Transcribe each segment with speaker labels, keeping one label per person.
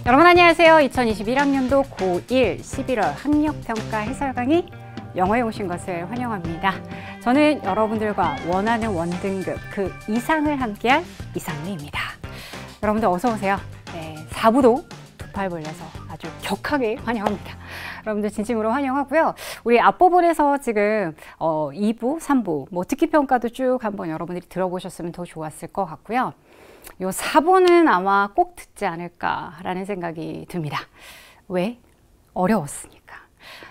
Speaker 1: 여러분 안녕하세요. 2021학년도 고1 11월 학력평가 해설 강의 영어에 오신 것을 환영합니다. 저는 여러분들과 원하는 원등급 그 이상을 함께할 이상미입니다. 여러분들 어서 오세요. 네, 4부도 두 팔 벌려서 아주 격하게 환영합니다. 여러분들 진심으로 환영하고요. 우리 앞부분에서 지금 2부, 3부 뭐 듣기평가도 쭉 한번 여러분들이 들어보셨으면 더 좋았을 것 같고요. 요 4부는 아마 꼭 듣지 않을까라는 생각이 듭니다. 왜? 어려웠으니까.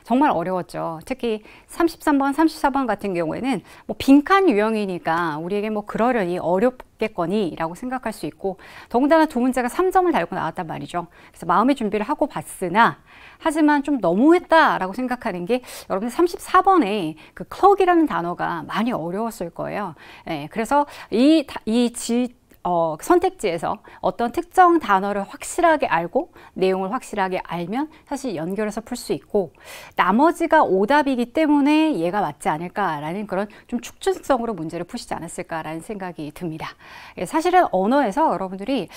Speaker 1: 정말 어려웠죠. 특히 33번, 34번 같은 경우에는 뭐 빈칸 유형이니까 우리에게 뭐 그러려니 어렵겠거니 라고 생각할 수 있고, 더군다나 두 문제가 3점을 달고 나왔단 말이죠. 그래서 마음의 준비를 하고 봤으나 하지만 좀 너무했다 라고 생각하는 게 여러분들 34번에 그 cloak이라는 단어가 많이 어려웠을 거예요. 네, 그래서 선택지에서 어떤 특정 단어를 확실하게 알고 내용을 확실하게 알면 사실 연결해서 풀 수 있고, 나머지가 오답이기 때문에 얘가 맞지 않을까라는 그런 좀 축전성으로 문제를 푸시지 않았을까라는 생각이 듭니다. 사실은 언어에서 여러분들이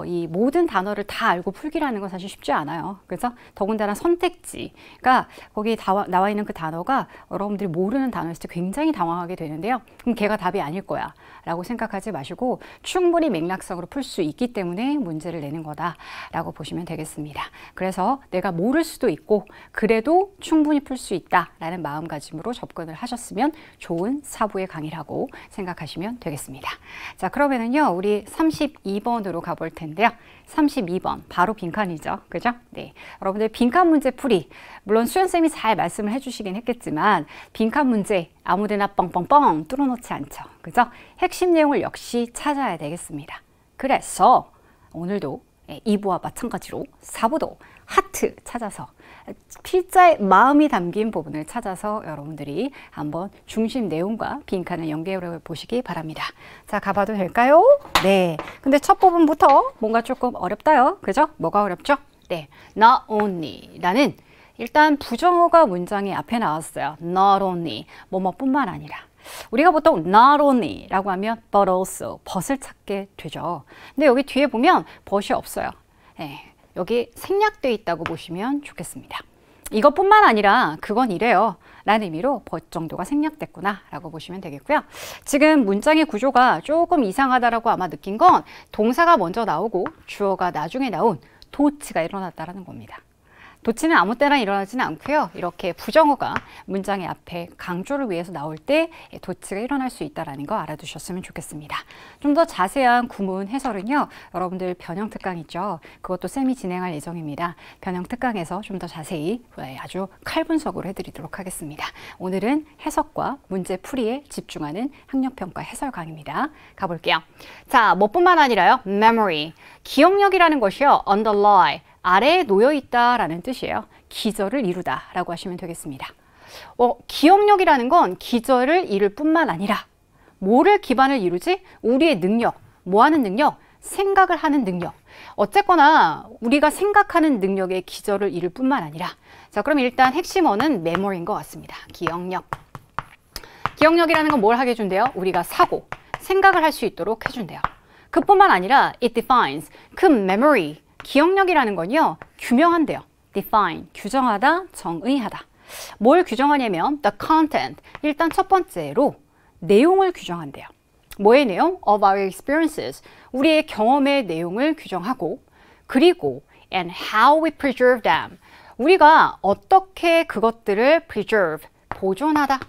Speaker 1: 이 모든 단어를 다 알고 풀기라는 건 사실 쉽지 않아요. 그래서 더군다나 선택지가 거기에 나와 있는 그 단어가 여러분들이 모르는 단어였을 때 굉장히 당황하게 되는데요. 그럼 걔가 답이 아닐 거야 라고 생각하지 마시고 충분히 맥락성으로 풀 수 있기 때문에 문제를 내는 거다라고 보시면 되겠습니다. 그래서 내가 모를 수도 있고 그래도 충분히 풀 수 있다라는 마음가짐으로 접근을 하셨으면 좋은 4부의 강의라고 생각하시면 되겠습니다. 자, 그러면은요 우리 32번으로 가볼 텐데요. 32번 바로 빈칸이죠. 그죠? 네, 여러분들 빈칸 문제 풀이, 물론 수연쌤이 잘 말씀을 해주시긴 했겠지만 빈칸 문제 아무데나 뻥뻥뻥 뚫어놓지 않죠. 그죠? 핵심 내용을 역시 찾아야 되겠습니다. 그래서 오늘도 2부와 마찬가지로 4부도 하트 찾아서 필자의 마음이 담긴 부분을 찾아서 여러분들이 한번 중심 내용과 빈칸을 연결해 보시기 바랍니다. 자, 가봐도 될까요? 네. 근데 첫 부분부터 뭔가 조금 어렵다요. 그죠? 뭐가 어렵죠? 네. Not only 라는 일단 부정어가 문장이 앞에 나왔어요. Not only. 뭐뭐뿐만 아니라. 우리가 보통 not only 라고 하면 but also, but을 찾게 되죠. 근데 여기 뒤에 보면 but이 없어요. 네. 여기 생략되어 있다고 보시면 좋겠습니다. 이것뿐만 아니라 그건 이래요 라는 의미로 but 정도가 생략됐구나 라고 보시면 되겠고요. 지금 문장의 구조가 조금 이상하다라고 아마 느낀 건 동사가 먼저 나오고 주어가 나중에 나온 도치가 일어났다라는 겁니다. 도치는 아무 때나 일어나지는 않고요. 이렇게 부정어가 문장의 앞에 강조를 위해서 나올 때 도치가 일어날 수 있다는 거 알아두셨으면 좋겠습니다. 좀 더 자세한 구문 해설은요. 여러분들 변형 특강 있죠. 그것도 쌤이 진행할 예정입니다. 변형 특강에서 좀 더 자세히 아주 칼분석으로 해드리도록 하겠습니다. 오늘은 해석과 문제 풀이에 집중하는 학력평가 해설 강의입니다. 가볼게요. 자, 뭐뿐만 아니라요. memory, 기억력이라는 것이요. underlie, 아래에 놓여 있다라는 뜻이에요. 기저를 이루다 라고 하시면 되겠습니다. 기억력이라는 건 기저를 이룰 뿐만 아니라 뭐를 기반을 이루지? 우리의 능력. 뭐 하는 능력? 생각을 하는 능력. 어쨌거나 우리가 생각하는 능력의 기저를 이룰 뿐만 아니라, 자, 그럼 일단 핵심어는 memory인 것 같습니다. 기억력. 기억력이라는 건 뭘 하게 해준대요? 우리가 생각을 할 수 있도록 해준대요. 그뿐만 아니라 it defines, 그 memory, 기억력이라는 건요, 규명한대요. define, 규정하다, 정의하다. 뭘 규정하냐면 the content, 일단 첫 번째로 내용을 규정한대요. 뭐의 내용? of our experiences, 우리의 경험의 내용을 규정하고, 그리고 and how we preserve them, 우리가 어떻게 그것들을 preserve, 보존하다.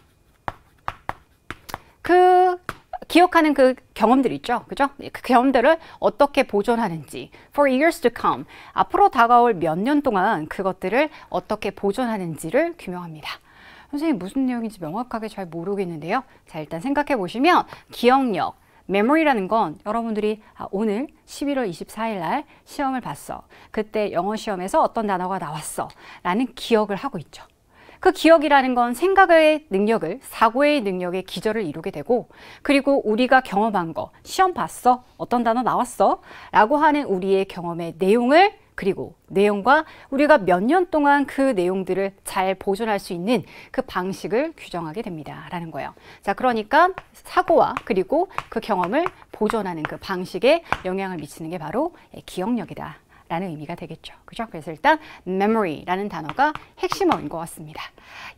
Speaker 1: 기억하는 그 경험들 있죠. 그죠? 그 경험들을 어떻게 보존하는지. For years to come. 앞으로 다가올 몇 년 동안 그것들을 어떻게 보존하는지를 규명합니다. 선생님 무슨 내용인지 명확하게 잘 모르겠는데요. 자, 일단 생각해 보시면 기억력, memory라는 건 여러분들이 오늘 11월 24일 날 시험을 봤어. 그때 영어 시험에서 어떤 단어가 나왔어. 라는 기억을 하고 있죠. 그 기억이라는 건 생각의 능력을, 사고의 능력의 기저를 이루게 되고, 그리고 우리가 경험한 거, 시험 봤어? 어떤 단어 나왔어? 라고 하는 우리의 경험의 내용을, 그리고 내용과 우리가 몇 년 동안 그 내용들을 잘 보존할 수 있는 그 방식을 규정하게 됩니다. 라는 거예요. 자, 그러니까 사고와 그리고 그 경험을 보존하는 그 방식에 영향을 미치는 게 바로 기억력이다. 라는 의미가 되겠죠. 그죠? 그래서 일단 memory라는 단어가 핵심어인 것 같습니다.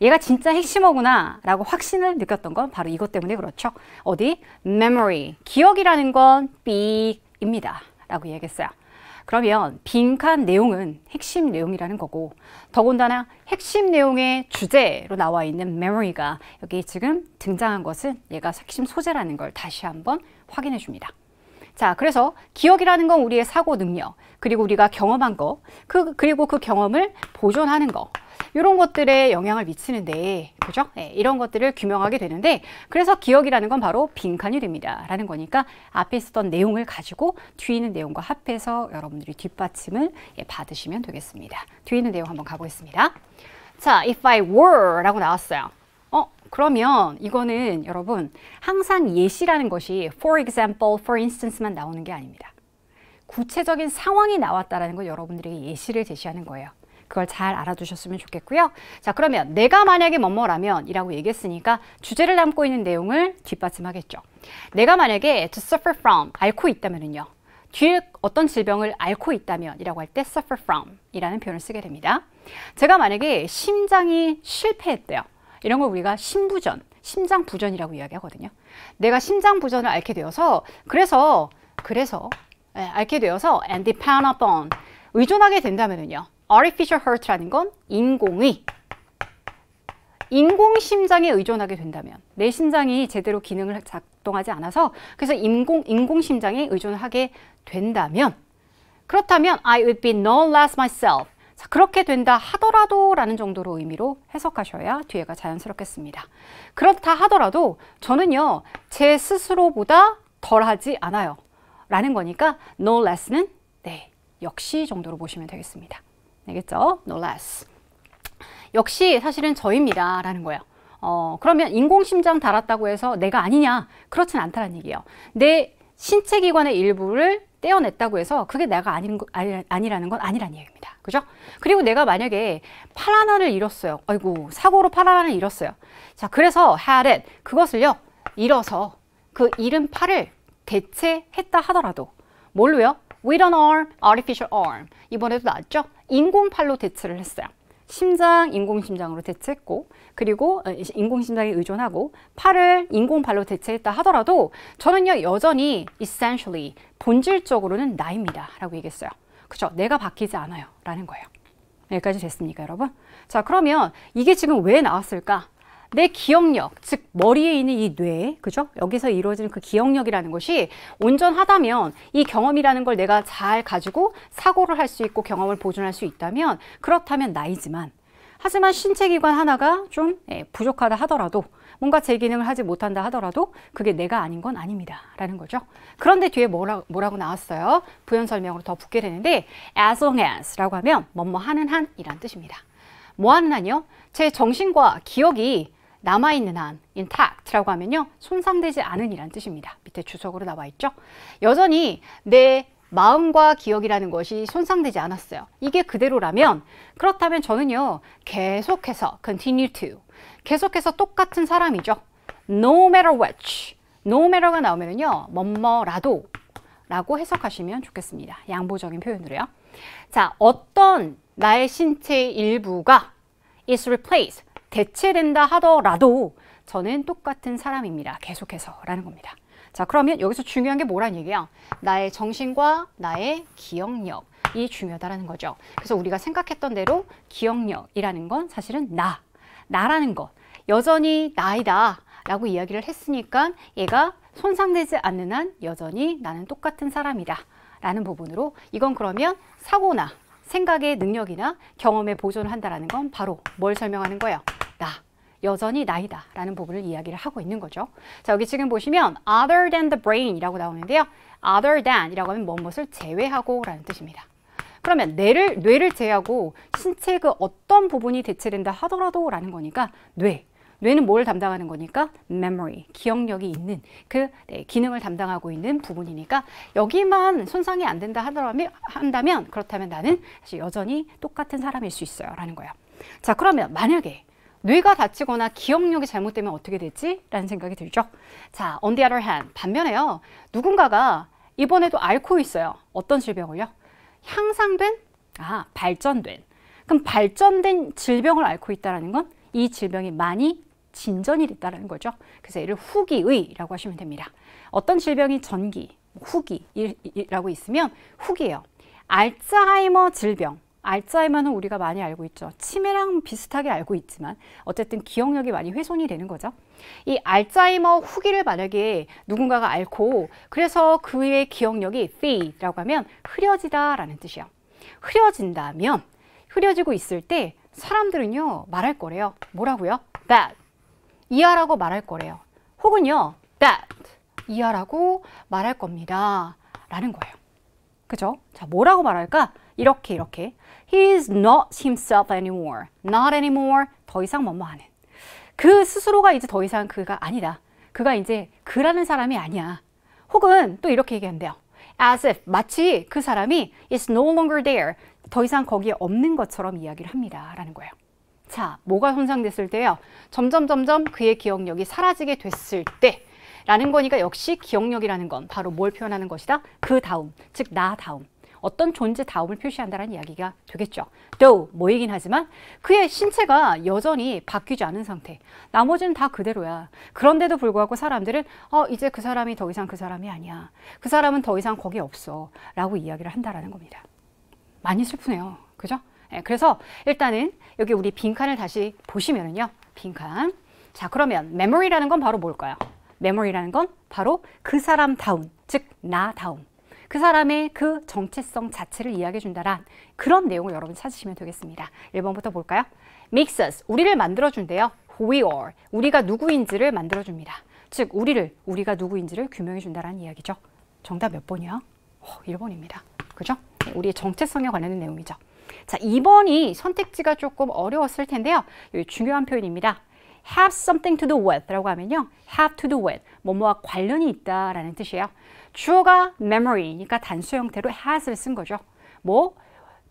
Speaker 1: 얘가 진짜 핵심어구나 라고 확신을 느꼈던 건 바로 이것 때문에 그렇죠. 어디? memory. 기억이라는 건 B입니다. 라고 얘기했어요. 그러면 빈칸 내용은 핵심 내용이라는 거고, 더군다나 핵심 내용의 주제로 나와 있는 memory가 여기 지금 등장한 것은 얘가 핵심 소재라는 걸 다시 한번 확인해 줍니다. 자, 그래서 기억이라는 건 우리의 사고 능력, 그리고 우리가 경험한 거, 그리고 그 경험을 보존하는 거, 이런 것들에 영향을 미치는데, 그죠? 네, 이런 것들을 규명하게 되는데, 그래서 기억이라는 건 바로 빈칸이 됩니다. 라는 거니까 앞에 있었던 내용을 가지고 뒤에 있는 내용과 합해서 여러분들이 뒷받침을 받으시면 되겠습니다. 뒤에 있는 내용 한번 가보겠습니다. 자, if I were 라고 나왔어요. 그러면 이거는 여러분 항상 예시라는 것이 for example, for instance만 나오는 게 아닙니다. 구체적인 상황이 나왔다라는 걸 여러분들에게 예시를 제시하는 거예요. 그걸 잘 알아두셨으면 좋겠고요. 자, 그러면 내가 만약에 뭐뭐라면 이라고 얘기했으니까 주제를 담고 있는 내용을 뒷받침하겠죠. 내가 만약에 to suffer from, 앓고 있다면은요. 뒤에 어떤 질병을 앓고 있다면 이라고 할 때 suffer from 이라는 표현을 쓰게 됩니다. 제가 만약에 심장이 실패했대요. 이런 걸 우리가 심부전, 심장부전이라고 이야기하거든요. 내가 심장부전을 앓게 되어서 앓게 되어서 and depend upon, 의존하게 된다면은요. artificial heart라는 건 인공심장에 의존하게 된다면, 내 심장이 제대로 기능을 작동하지 않아서 그래서 인공심장에 의존하게 된다면, 그렇다면 I would be no less myself. 자, 그렇게 된다 하더라도 라는 정도로 의미로 해석하셔야 뒤에가 자연스럽겠습니다. 그렇다 하더라도 저는요, 제 스스로보다 덜하지 않아요. 라는 거니까 no less는 역시 정도로 보시면 되겠습니다. 알겠죠? no less. 역시 사실은 저입니다. 라는 거예요. 그러면 인공심장 달았다고 해서 내가 아니냐? 그렇진 않다는 얘기예요. 내 신체 기관의 일부를 떼어냈다고 해서 그게 내가 아니라는 건 아니라는 얘기입니다. 그죠? 그리고 내가 만약에 팔 하나를 잃었어요. 아이고, 사고로 팔 하나를 잃었어요. 자, 그래서 had it, 그것을요, 잃어서 그 잃은 팔을 대체했다 하더라도, 뭘로요? with an arm, artificial arm. 이번에도 나왔죠? 인공팔로 대체를 했어요. 심장, 인공심장으로 대체했고, 그리고 인공심장에 의존하고 팔을 인공발로 대체했다 하더라도 저는요, 여전히 essentially, 본질적으로는 나입니다. 라고 얘기했어요. 그죠? 내가 바뀌지 않아요. 라는 거예요. 여기까지 됐습니까, 여러분? 자, 그러면 이게 지금 왜 나왔을까? 내 기억력, 즉 머리에 있는 이 뇌, 그죠? 여기서 이루어지는 그 기억력이라는 것이 온전하다면, 이 경험이라는 걸 내가 잘 가지고 사고를 할 수 있고 경험을 보존할 수 있다면, 그렇다면 나이지만, 하지만 신체 기관 하나가 좀 부족하다 하더라도, 뭔가 제 기능을 하지 못한다 하더라도 그게 내가 아닌 건 아닙니다. 라는 거죠. 그런데 뒤에 뭐라고 나왔어요? 부연 설명으로 더 붙게 되는데, as long as 라고 하면 뭐뭐 하는 한 이란 뜻입니다. 뭐 하는 한이요? 제 정신과 기억이 남아있는 한, intact라고 하면요, 손상되지 않은 이란 뜻입니다. 밑에 주석으로 나와 있죠. 여전히 내 마음과 기억이라는 것이 손상되지 않았어요. 이게 그대로라면, 그렇다면 저는요, 계속해서 continue to, 계속해서 똑같은 사람이죠. no matter which, no matter가 나오면은요, 뭐뭐라도 라고 해석하시면 좋겠습니다. 양보적인 표현으로요. 자, 어떤 나의 신체의 일부가 is replaced, 대체된다 하더라도 저는 똑같은 사람입니다. 계속해서 라는 겁니다. 자, 그러면 여기서 중요한 게 뭐란 얘기야? 나의 정신과 나의 기억력이 중요하다는 거죠. 그래서 우리가 생각했던 대로 기억력이라는 건 사실은 나라는 것, 여전히 나이다 라고 이야기를 했으니까 얘가 손상되지 않는 한 여전히 나는 똑같은 사람이다 라는 부분으로, 이건 그러면 사고나 생각의 능력이나 경험에 보존을 한다는 건 바로 뭘 설명하는 거예요? 여전히 나이다 라는 부분을 이야기를 하고 있는 거죠. 자, 여기 지금 보시면 other than the brain 이라고 나오는데요. other than 이라고 하면 무엇을 제외하고 라는 뜻입니다. 그러면 뇌를 제외하고 신체 그 어떤 부분이 대체된다 하더라도 라는 거니까 뇌는 뭘 담당하는 거니까 memory, 기억력이 있는 그 기능을 담당하고 있는 부분이니까 여기만 손상이 안 된다 한다면 그렇다면 나는 사실 여전히 똑같은 사람일 수 있어요 라는 거예요. 자, 그러면 만약에 뇌가 다치거나 기억력이 잘못되면 어떻게 되지? 라는 생각이 들죠. 자, on the other hand, 반면에요. 누군가가 이번에도 앓고 있어요. 어떤 질병을요? 향상된? 발전된. 그럼 발전된 질병을 앓고 있다는 건 이 질병이 많이 진전이 됐다는 거죠. 그래서 얘를 후기의라고 하시면 됩니다. 어떤 질병이 전기, 후기라고 있으면 후기예요. 알츠하이머 질병. 알츠하이머는 우리가 많이 알고 있죠. 치매랑 비슷하게 알고 있지만 어쨌든 기억력이 많이 훼손이 되는 거죠. 이 알츠하이머 후기를 만약에 누군가가 앓고 그래서 그의 기억력이 fade라고 하면 흐려지다라는 뜻이에요. 흐려진다면 흐려지고 있을 때 사람들은요 말할 거래요. 뭐라고요? bad. 이하라고 말할 거래요. 혹은요 bad. 이하라고 말할 겁니다. 라는 거예요. 그죠? 자, 뭐라고 말할까? 이렇게 He is not himself anymore. Not anymore. 더 이상 뭐뭐하는. 그 스스로가 이제 더 이상 그가 아니다. 그가 이제 그라는 사람이 아니야. 혹은 또 이렇게 얘기한대요. As if 마치 그 사람이 is no longer there. 더 이상 거기에 없는 것처럼 이야기를 합니다. 라는 거예요. 자, 뭐가 손상됐을 때요? 점점 그의 기억력이 사라지게 됐을 때 라는 거니까 역시 기억력이라는 건 바로 뭘 표현하는 것이다? 그 다음, 즉 나 다음. 어떤 존재 다음을 표시한다는 이야기가 되겠죠. though 뭐이긴 하지만 그의 신체가 여전히 바뀌지 않은 상태. 나머지는 다 그대로야. 그런데도 불구하고 사람들은 이제 그 사람이 더 이상 그 사람이 아니야. 그 사람은 더 이상 거기 없어. 라고 이야기를 한다라는 겁니다. 많이 슬프네요. 그죠? 네, 그래서 일단은 여기 우리 빈칸을 다시 보시면은요. 빈칸. 자, 그러면 memory라는 건 바로 뭘까요? memory라는 건 바로 그 사람 다운, 즉 나 다운. 그 사람의 그 정체성 자체를 이야기해 준다란 그런 내용을 여러분 찾으시면 되겠습니다. 1번부터 볼까요? Makes us, 우리를 만들어준대요. Who we are, 우리가 누구인지를 만들어줍니다. 즉 우리가 누구인지를 규명해 준다는 이야기죠. 정답 몇 번이요? 1번입니다. 그죠? 네, 우리의 정체성에 관련된 내용이죠. 자, 2번이 선택지가 조금 어려웠을 텐데요. 여기 중요한 표현입니다. have something to do with 라고 하면요. have to do with, 뭐뭐와 관련이 있다라는 뜻이에요. 주어가 memory니까 단수 형태로 has를 쓴 거죠.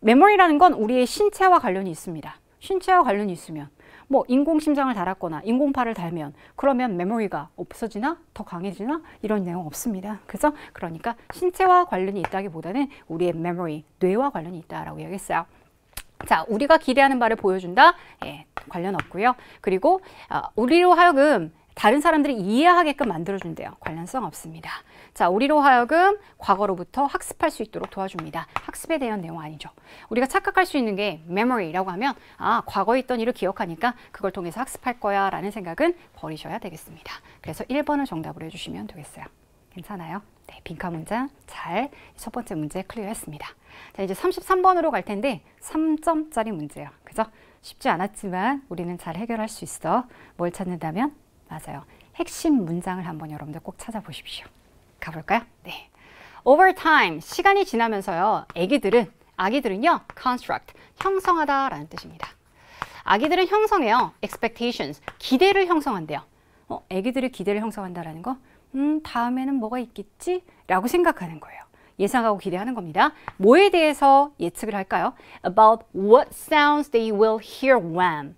Speaker 1: memory라는 건 우리의 신체와 관련이 있습니다. 신체와 관련이 있으면 인공심장을 달았거나 인공팔을 달면 그러면 memory가 없어지나? 더 강해지나? 이런 내용 없습니다. 그래서 그러니까 신체와 관련이 있다기보다는 우리의 memory, 뇌와 관련이 있다라고 이야기했어요. 자, 우리가 기대하는 바를 보여준다? 예, 관련 없고요. 그리고 우리로 하여금 다른 사람들이 이해하게끔 만들어준대요. 관련성 없습니다. 자, 우리로 하여금 과거로부터 학습할 수 있도록 도와줍니다. 학습에 대한 내용 아니죠. 우리가 착각할 수 있는 게 memory라고 하면 과거에 있던 일을 기억하니까 그걸 통해서 학습할 거야 라는 생각은 버리셔야 되겠습니다. 그래서 1번을 정답으로 해주시면 되겠어요. 괜찮아요? 네, 빈칸 문장 잘 첫 번째 문제 클리어했습니다. 자, 이제 33번으로 갈 텐데 3점짜리 문제예요. 그죠? 쉽지 않았지만 우리는 잘 해결할 수 있어. 뭘 찾는다면? 맞아요. 핵심 문장을 한번 여러분들 꼭 찾아보십시오. 가볼까요? 네. Over time, 시간이 지나면서요. 아기들은요. construct, 형성하다라는 뜻입니다. 아기들은 형성해요. expectations, 기대를 형성한대요. 아기들이 기대를 형성한다라는 거? 다음에는 뭐가 있겠지? 라고 생각하는 거예요. 예상하고 기대하는 겁니다. 뭐에 대해서 예측을 할까요? About what sounds they will hear when.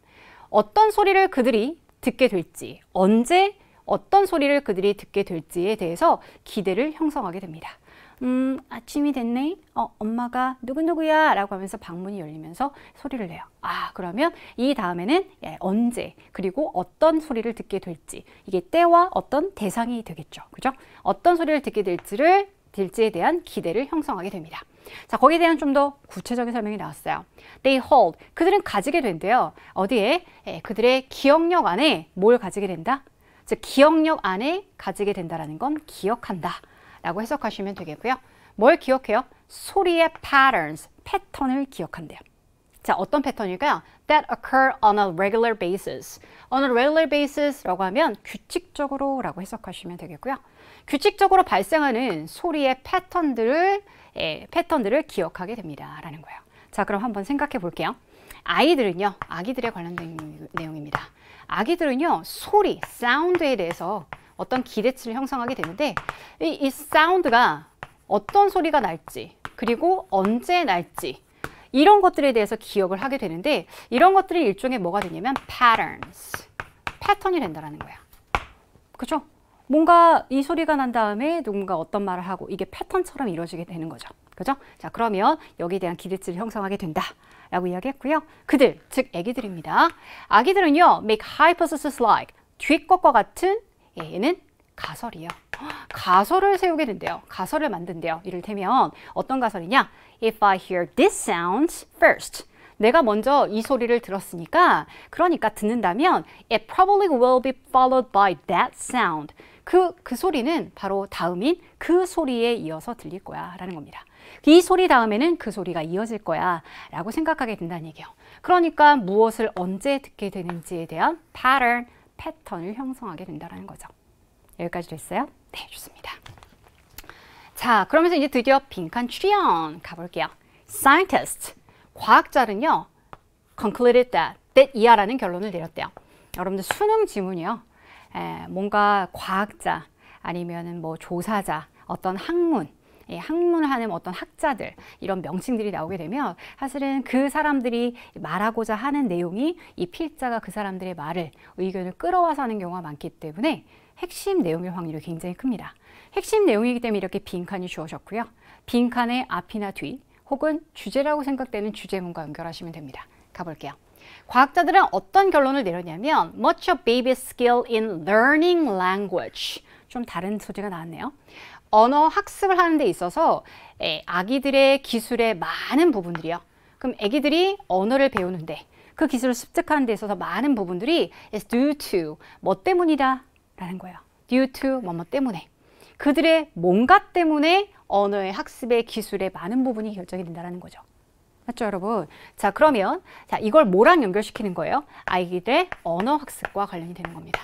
Speaker 1: 어떤 소리를 그들이 듣게 될지, 언제 어떤 소리를 그들이 듣게 될지에 대해서 기대를 형성하게 됩니다. 아침이 됐네? 엄마가 누구누구야? 라고 하면서 방문이 열리면서 소리를 내요. 그러면 이 다음에는 언제, 그리고 어떤 소리를 듣게 될지, 이게 때와 어떤 대상이 되겠죠. 그죠? 어떤 소리를 듣게 될지에 대한 기대를 형성하게 됩니다. 자, 거기에 대한 좀 더 구체적인 설명이 나왔어요. They hold, 그들은 가지게 된대요. 어디에? 그들의 기억력 안에 뭘 가지게 된다? 즉, 기억력 안에 가지게 된다라는 건 기억한다 라고 해석하시면 되겠고요. 뭘 기억해요? 소리의 patterns, 패턴을 기억한대요. 자, 어떤 패턴일까요? That occur on a regular basis. On a regular basis라고 하면 규칙적으로 라고 해석하시면 되겠고요. 규칙적으로 발생하는 소리의 패턴들을 기억하게 됩니다. 라는 거예요. 자, 그럼 한번 생각해 볼게요. 아이들은요, 아기들에 관련된 내용입니다. 아기들은요, 소리, 사운드에 대해서 어떤 기대치를 형성하게 되는데 이 사운드가 어떤 소리가 날지 그리고 언제 날지 이런 것들에 대해서 기억을 하게 되는데 이런 것들이 일종의 뭐가 되냐면 patterns, 패턴이 된다는 거야. 그죠? 뭔가 이 소리가 난 다음에 누군가 어떤 말을 하고 이게 패턴처럼 이루어지게 되는 거죠. 그죠? 자, 그러면 여기에 대한 기대치를 형성하게 된다 라고 이야기했고요. 그들, 즉 아기들입니다. 아기들은요, make hypothesis like, 뒤 것과 같은 얘는 가설이에요. 가설을 세우게 된대요. 가설을 만든대요. 이를테면 어떤 가설이냐? If I hear this sound first. 내가 먼저 이 소리를 들었으니까 그러니까 듣는다면 it probably will be followed by that sound. 그 소리는 바로 다음인 그 소리에 이어서 들릴 거야 라는 겁니다. 이 소리 다음에는 그 소리가 이어질 거야 라고 생각하게 된다는 얘기예요. 그러니까 무엇을 언제 듣게 되는지에 대한 pattern, 패턴을 형성하게 된다는 거죠. 여기까지 됐어요? 네, 좋습니다. 자, 그러면서 이제 드디어 빈칸 출연 가볼게요. Scientists, 과학자는요, concluded that 이하라는 결론을 내렸대요. 여러분들 수능 지문이요. 뭔가 과학자 아니면은 뭐 조사자, 어떤 학문, 학문을 하는 어떤 학자들 이런 명칭들이 나오게 되면 사실은 그 사람들이 말하고자 하는 내용이 이 필자가 그 사람들의 말을 의견을 끌어와서 하는 경우가 많기 때문에 핵심 내용일 확률이 굉장히 큽니다. 핵심 내용이기 때문에 이렇게 빈칸이 주어졌고요. 빈칸의 앞이나 뒤 혹은 주제라고 생각되는 주제문과 연결하시면 됩니다. 가볼게요. 과학자들은 어떤 결론을 내렸냐면 Much of baby's skill in learning language. 좀 다른 소재가 나왔네요. 언어 학습을 하는 데 있어서 아기들의 기술의 많은 부분들이요. 그럼 아기들이 언어를 배우는데 그 기술을 습득하는 데 있어서 많은 부분들이 is due to 뭐 때문이다 라는 거예요. due to 뭐뭐 때문에. 그들의 뭔가 때문에 언어의 학습의 기술의 많은 부분이 결정이 된다는 거죠. 맞죠, 여러분? 자, 그러면 자, 이걸 뭐랑 연결시키는 거예요? 아이들의 언어 학습과 관련이 되는 겁니다.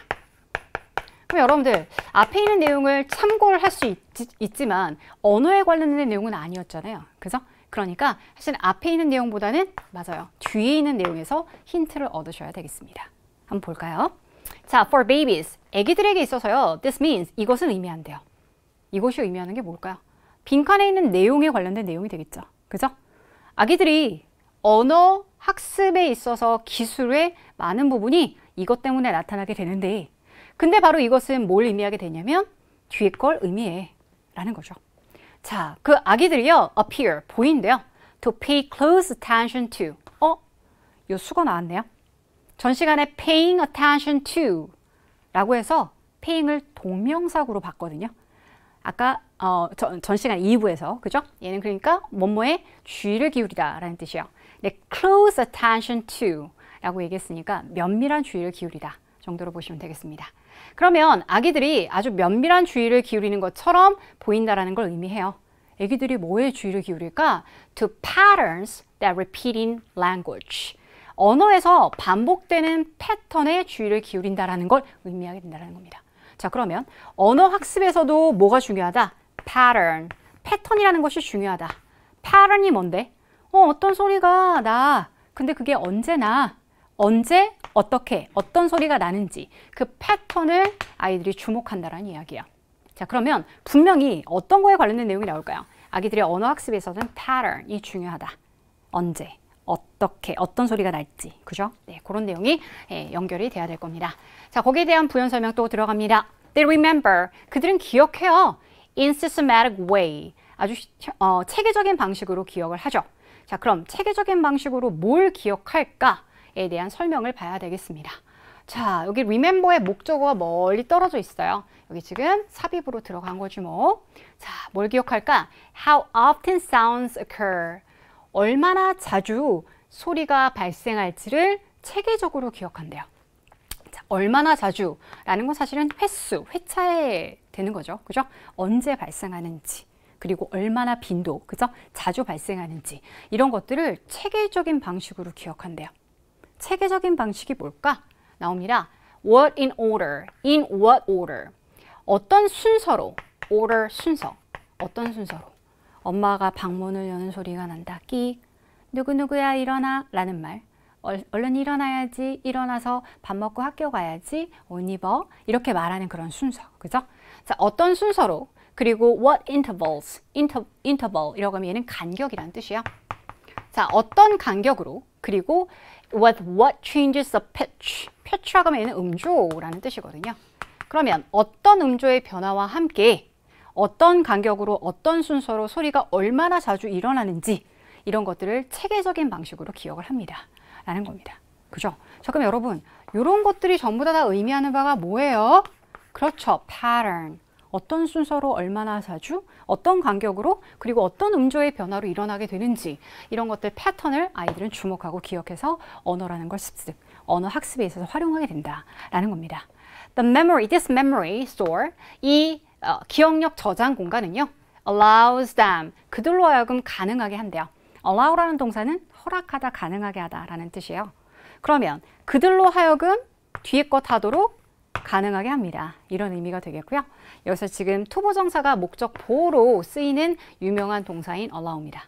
Speaker 1: 그럼 여러분들 앞에 있는 내용을 참고를 할 수 있지만 언어에 관련된 내용은 아니었잖아요. 그죠? 그러니까 사실 앞에 있는 내용보다는 맞아요. 뒤에 있는 내용에서 힌트를 얻으셔야 되겠습니다. 한번 볼까요? 자, for babies, 아기들에게 있어서요. This means, 이것은 의미한대요. 이것이 의미하는 게 뭘까요? 빈칸에 있는 내용에 관련된 내용이 되겠죠. 그죠? 아기들이 언어 학습에 있어서 기술의 많은 부분이 이것 때문에 나타나게 되는데 근데 바로 이것은 뭘 의미하게 되냐면 뒤에 걸 의미해 라는 거죠. 자, 그 아기들이요. appear, 보인대요. to pay close attention to. 요 수가 나왔네요. 전 시간에 paying attention to 라고 해서 paying을 동명사구로 봤거든요. 아까 전 시간 2부에서 그죠? 얘는 그러니까 뭐뭐에 주의를 기울이다 라는 뜻이에요. 네, close attention to 라고 얘기했으니까 면밀한 주의를 기울이다 정도로 보시면 되겠습니다. 그러면 아기들이 아주 면밀한 주의를 기울이는 것처럼 보인다라는 걸 의미해요. 아기들이 뭐에 주의를 기울일까? To patterns that repeat in language. 언어에서 반복되는 패턴에 주의를 기울인다라는 걸 의미하게 된다는 겁니다. 자, 그러면 언어 학습에서도 뭐가 중요하다? pattern. 패턴이라는 것이 중요하다. pattern이 뭔데? 어떤 소리가 나. 근데 그게 언제 나? 언제, 어떻게, 어떤 소리가 나는지 그 패턴을 아이들이 주목한다는 이야기야. 자, 그러면 분명히 어떤 거에 관련된 내용이 나올까요? 아기들의 언어 학습에서는 pattern이 중요하다. 언제, 어떻게, 어떤 소리가 날지. 그죠? 네, 그런 내용이 연결이 돼야 될 겁니다. 자, 거기에 대한 부연 설명 또 들어갑니다. They remember. 그들은 기억해요. In systematic way. 아주 체계적인 방식으로 기억을 하죠. 자, 그럼 체계적인 방식으로 뭘 기억할까에 대한 설명을 봐야 되겠습니다. 자, 여기 remember의 목적어가 멀리 떨어져 있어요. 여기 지금 삽입으로 들어간 거지 뭐. 자, 뭘 기억할까? How often sounds occur. 얼마나 자주 소리가 발생할지를 체계적으로 기억한대요. 자, 얼마나 자주라는 건 사실은 횟수, 회차에 되는 거죠. 그죠? 언제 발생하는지. 그리고 얼마나 빈도, 그죠? 자주 발생하는지 이런 것들을 체계적인 방식으로 기억한대요. 체계적인 방식이 뭘까? 나옵니다. What in order, in what order. 어떤 순서로, order 순서, 어떤 순서로. 엄마가 방문을 여는 소리가 난다. 끽. 누구누구야 일어나 라는 말. 얼른 일어나야지, 일어나서 밥 먹고 학교 가야지, 옷 입어. 이렇게 말하는 그런 순서, 그죠? 자, 어떤 순서로, 그리고 what intervals, interval 이라고 하면 얘는 간격이라는 뜻이에요. 자, 어떤 간격으로, 그리고 with what changes the pitch. pitch라고 하면 얘는 음조라는 뜻이거든요. 그러면 어떤 음조의 변화와 함께 어떤 간격으로 어떤 순서로 소리가 얼마나 자주 일어나는지 이런 것들을 체계적인 방식으로 기억을 합니다. 라는 겁니다. 그죠? 자, 그럼 여러분 이런 것들이 전부 다 의미하는 바가 뭐예요? 그렇죠. pattern. 어떤 순서로 얼마나 자주, 어떤 간격으로, 그리고 어떤 음조의 변화로 일어나게 되는지 이런 것들 패턴을 아이들은 주목하고 기억해서 언어라는 걸 습득, 언어 학습에 있어서 활용하게 된다라는 겁니다. This memory store, 이 기억력 저장 공간은요, allows them, 그들로 하여금 가능하게 한대요. allow라는 동사는 허락하다, 가능하게 하다라는 뜻이에요. 그러면 그들로 하여금 뒤에 것 하도록 가능하게 합니다. 이런 의미가 되겠고요. 여기서 지금 투부정사가 목적 보호로 쓰이는 유명한 동사인 allow입니다.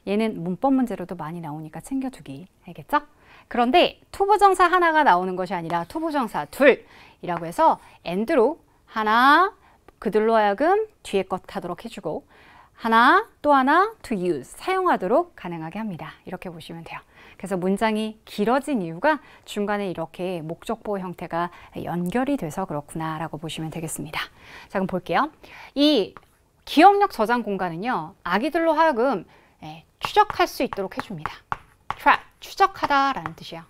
Speaker 1: 얘는 문법 문제로도 많이 나오니까 챙겨두기 알겠죠? 그런데 투부정사 하나가 나오는 것이 아니라 투부정사 둘이라고 해서 and로 하나, 그들로 하여금 뒤에 것 하도록 해주고 하나, 또 하나, to use, 사용하도록 가능하게 합니다. 이렇게 보시면 돼요. 그래서 문장이 길어진 이유가 중간에 이렇게 목적보 형태가 연결이 돼서 그렇구나 라고 보시면 되겠습니다. 자, 그럼 볼게요. 이 기억력 저장 공간은요, 아기들로 하여금 추적할 수 있도록 해줍니다. track, 추적하다 라는 뜻이에요.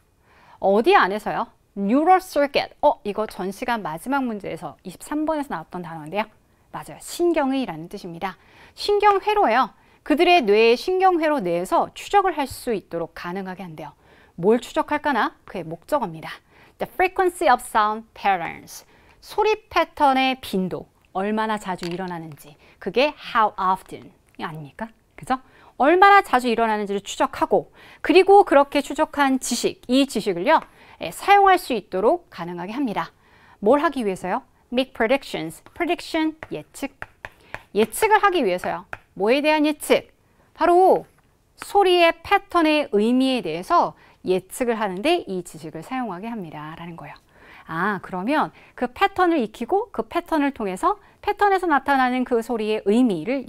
Speaker 1: 어디 안에서요? neural circuit. 이거 전 시간 마지막 문제에서 23번에서 나왔던 단어인데요. 맞아요. 신경의라는 뜻입니다. 신경회로예요. 그들의 뇌의 신경회로 내에서 추적을 할 수 있도록 가능하게 한대요. 뭘 추적할까나? 그의 목적어입니다. The frequency of sound patterns. 소리 패턴의 빈도, 얼마나 자주 일어나는지. 그게 how often 아닙니까? 그죠? 얼마나 자주 일어나는지를 추적하고, 그리고 그렇게 추적한 지식, 이 지식을요, 사용할 수 있도록 가능하게 합니다. 뭘 하기 위해서요? Make predictions. prediction, 예측. 예측을 하기 위해서요. 뭐에 대한 예측? 바로 소리의 패턴의 의미에 대해서 예측을 하는데 이 지식을 사용하게 합니다. 라는 거예요. 아, 그러면 그 패턴을 익히고 그 패턴을 통해서 패턴에서 나타나는 그 소리의 의미를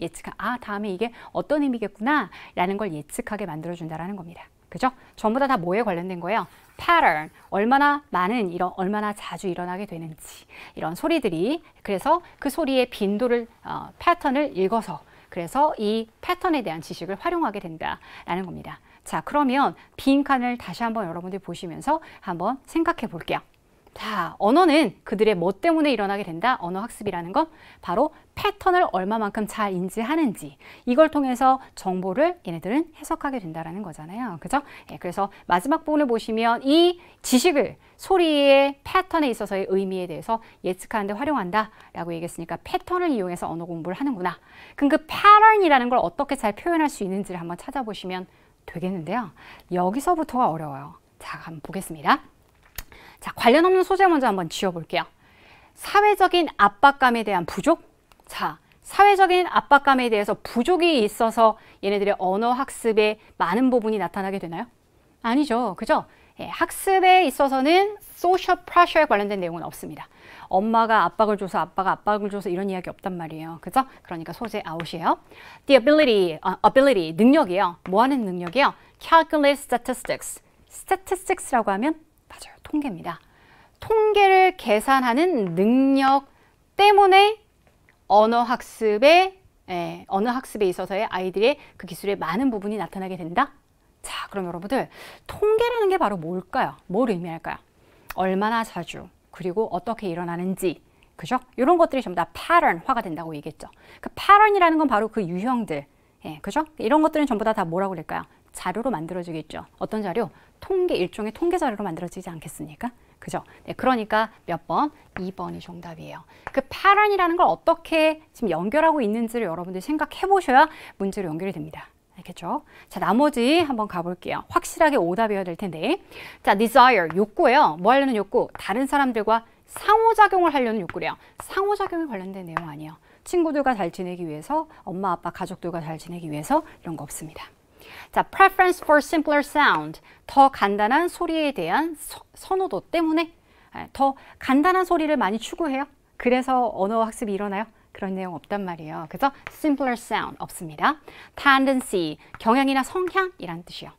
Speaker 1: 다음에 이게 어떤 의미겠구나 라는 걸 예측하게 만들어준다라는 겁니다. 그죠? 전부 다 뭐에 관련된 거예요? pattern, 얼마나 많은, 얼마나 자주 일어나게 되는지 이런 소리들이, 그래서 그 소리의 빈도를, 패턴을 읽어서 그래서 이 패턴에 대한 지식을 활용하게 된다라는 겁니다. 자, 그러면 빈 칸을 다시 한번 여러분들이 보시면서 한번 생각해 볼게요. 자, 언어는 그들의 뭐 때문에 일어나게 된다? 언어 학습이라는 건 바로 패턴을 얼마만큼 잘 인지하는지 이걸 통해서 정보를 얘네들은 해석하게 된다는 거잖아요. 그죠? 그래서 마지막 부분을 보시면 이 지식을 소리의 패턴에 있어서의 의미에 대해서 예측하는 데 활용한다 라고 얘기했으니까 패턴을 이용해서 언어 공부를 하는구나. 그럼 그 패턴이라는 걸 어떻게 잘 표현할 수 있는지를 한번 찾아보시면 되겠는데요. 여기서부터가 어려워요. 자, 한번 보겠습니다. 자, 관련 없는 소재 먼저 한번 지워볼게요. 사회적인 압박감에 대한 부족. 자, 사회적인 압박감에 대해서 부족이 있어서 얘네들의 언어 학습에 많은 부분이 나타나게 되나요? 아니죠. 그죠? 학습에 있어서는 social pressure에 관련된 내용은 없습니다. 엄마가 압박을 줘서 아빠가 압박을 줘서 이런 이야기 없단 말이에요. 그죠? 그러니까 소재 아웃이에요. The ability, 능력이에요. 뭐 하는 능력이요? Calculate statistics. statistics라고 하면 맞아요. 통계입니다. 통계를 계산하는 능력 때문에 언어 학습에 있어서의 아이들의 그 기술의 많은 부분이 나타나게 된다? 자, 그럼 여러분들 통계라는 게 바로 뭘까요? 뭘 의미할까요? 얼마나 자주, 그리고 어떻게 일어나는지, 그죠? 이런 것들이 전부 다 패턴화가 된다고 얘기했죠. 그 패턴이라는 건 바로 그 유형들, 그죠? 이런 것들은 전부 다 뭐라고 그럴까요? 자료로 만들어지겠죠. 어떤 자료? 통계, 일종의 통계 자료로 만들어지지 않겠습니까? 그죠? 네, 그러니까 몇 번? 2번이 정답이에요. 그 pattern이라는 걸 어떻게 지금 연결하고 있는지를 여러분들이 생각해 보셔야 문제로 연결이 됩니다. 알겠죠? 자, 나머지 한번 가볼게요. 확실하게 오답이어야 될 텐데. 자, desire, 욕구예요. 뭐 하려는 욕구? 다른 사람들과 상호작용을 하려는 욕구래요. 상호작용에 관련된 내용 아니에요. 친구들과 잘 지내기 위해서, 엄마, 아빠, 가족들과 잘 지내기 위해서 이런 거 없습니다. 자, preference for simpler sound. 더 간단한 소리에 대한 선호도 때문에 더 간단한 소리를 많이 추구해요. 그래서 언어 학습이 일어나요. 그런 내용 없단 말이에요. 그래서 simpler sound 없습니다. tendency, 경향이나 성향이란 뜻이요.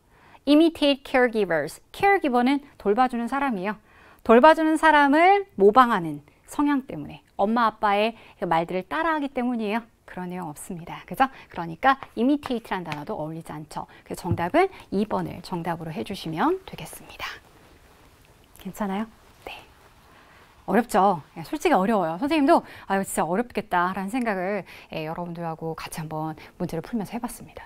Speaker 1: imitate caregivers, caregiver는 돌봐주는 사람이에요. 돌봐주는 사람을 모방하는 성향 때문에 엄마 아빠의 말들을 따라하기 때문이에요. 그런 내용 없습니다. 그죠? 그러니까 imitate라는 단어도 어울리지 않죠. 그래서 정답은 2번을 정답으로 해주시면 되겠습니다. 괜찮아요? 네. 어렵죠? 솔직히 어려워요. 선생님도 아, 이거 진짜 어렵겠다라는 생각을 여러분들하고 같이 한번 문제를 풀면서 해봤습니다.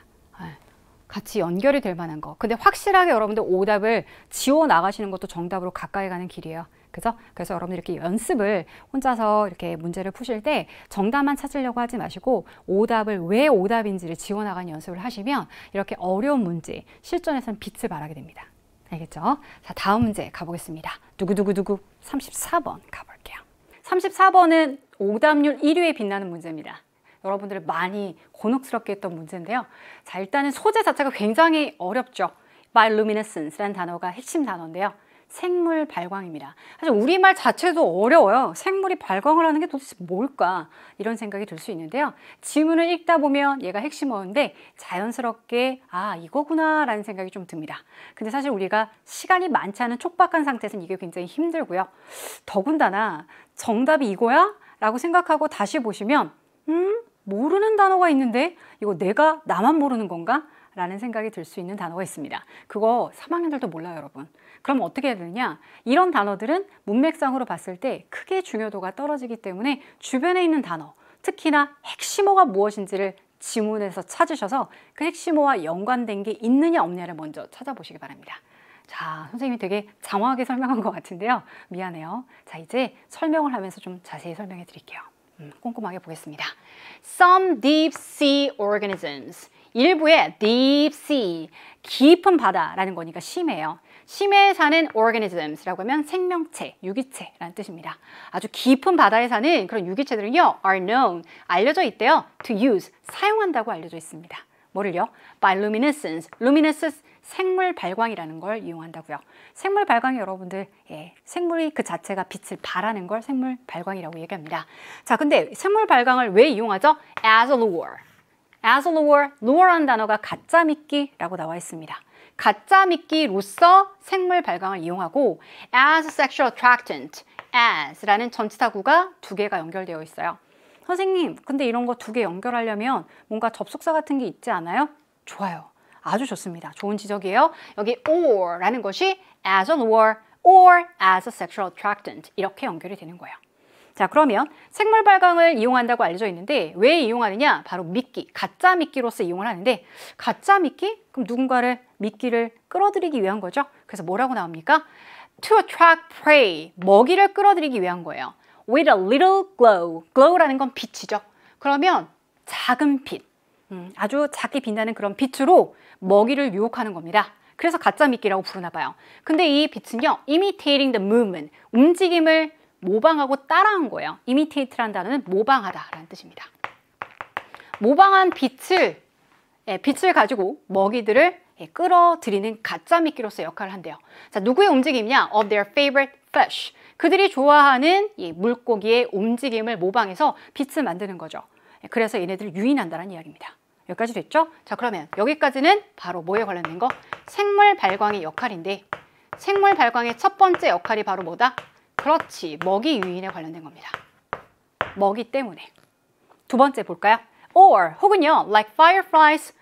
Speaker 1: 같이 연결이 될 만한 거. 근데 확실하게 여러분들 오답을 지워 나가시는 것도 정답으로 가까이 가는 길이에요. 그죠? 그래서 여러분들 이렇게 연습을 혼자서 이렇게 문제를 푸실 때 정답만 찾으려고 하지 마시고 오답을 왜 오답인지를 지워 나가는 연습을 하시면 이렇게 어려운 문제, 실전에서는 빛을 발하게 됩니다. 알겠죠? 자, 다음 문제 가보겠습니다. 두구두구두구 34번 가볼게요. 34번은 오답률 1위에 빛나는 문제입니다. 여러분들을 많이 곤혹스럽게 했던 문제인데요. 자, 일단은 소재 자체가 굉장히 어렵죠. bioluminescence라는 단어가 핵심 단어인데요. 생물 발광입니다. 사실 우리말 자체도 어려워요. 생물이 발광을 하는 게 도대체 뭘까? 이런 생각이 들 수 있는데요. 지문을 읽다 보면 얘가 핵심어인데 자연스럽게 아, 이거구나 라는 생각이 좀 듭니다. 근데 사실 우리가 시간이 많지 않은 촉박한 상태에서는 이게 굉장히 힘들고요. 더군다나 정답이 이거야? 라고 생각하고 다시 보시면 모르는 단어가 있는데 이거 내가 나만 모르는 건가? 라는 생각이 들 수 있는 단어가 있습니다. 그거 3학년들도 몰라요, 여러분. 그럼 어떻게 해야 되느냐? 이런 단어들은 문맥상으로 봤을 때 크게 중요도가 떨어지기 때문에 주변에 있는 단어, 특히나 핵심어가 무엇인지를 지문에서 찾으셔서 그 핵심어와 연관된 게 있느냐 없느냐를 먼저 찾아보시기 바랍니다. 자, 선생님이 되게 장황하게 설명한 것 같은데요. 미안해요. 자, 이제 설명을 하면서 좀 자세히 설명해 드릴게요. 꼼꼼하게 보겠습니다. Some deep sea organisms. 일부의 deep sea, 깊은 바다라는 거니까 심해요. 심해에 사는 organisms라고 하면 생명체, 유기체라는 뜻입니다. 아주 깊은 바다에 사는 그런 유기체들은요, are known, 알려져 있대요. to use, 사용한다고 알려져 있습니다. 뭐를요? bioluminescence, luminescence, 생물 발광이라는 걸 이용한다고요. 생물 발광이 여러분들, 생물이 그 자체가 빛을 발하는 걸 생물 발광이라고 얘기합니다. 자, 근데 생물 발광을 왜 이용하죠? as a lure. as a lure, lure라는 단어가 가짜 미끼라고 나와 있습니다. 가짜 미끼로서 생물 발광을 이용하고 as a sexual attractant, as라는 전치사구가 두 개가 연결되어 있어요. 선생님, 근데 이런 거 두 개 연결하려면 뭔가 접속사 같은 게 있지 않아요? 좋아요. 아주 좋습니다. 좋은 지적이에요. 여기 or라는 것이 as a lure or as a sexual attractant 이렇게 연결이 되는 거예요. 자, 그러면 생물 발광을 이용한다고 알려져 있는데 왜 이용하느냐? 바로 미끼, 가짜 미끼로서 이용을 하는데 가짜 미끼? 그럼 누군가를 미끼를 끌어들이기 위한 거죠. 그래서 뭐라고 나옵니까? To attract prey, 먹이를 끌어들이기 위한 거예요. With a little glow, glow라는 건 빛이죠. 그러면 작은 빛, 아주 작게 빛나는 그런 빛으로 먹이를 유혹하는 겁니다. 그래서 가짜 미끼라고 부르나 봐요. 근데 이 빛은요, imitating the movement, 움직임을 모방하고 따라한 거예요. imitate라는 단어는 모방하다라는 뜻입니다. 모방한 빛을 가지고 먹이들을 끌어들이는 가짜 미끼로서 역할을 한대요. 자, 누구의 움직임이냐? Of their favorite fish. 그들이 좋아하는 이 물고기의 움직임을 모방해서 빛을 만드는 거죠. 그래서 얘네들을 유인한다는 이야기입니다. 여기까지 됐죠? 자, 그러면 여기까지는 바로 뭐에 관련된 거? 생물 발광의 역할인데 생물 발광의 첫 번째 역할이 바로 뭐다? 그렇지, 먹이 유인에 관련된 겁니다. 먹이 때문에. 두 번째 볼까요? Or, 혹은요, like fireflies,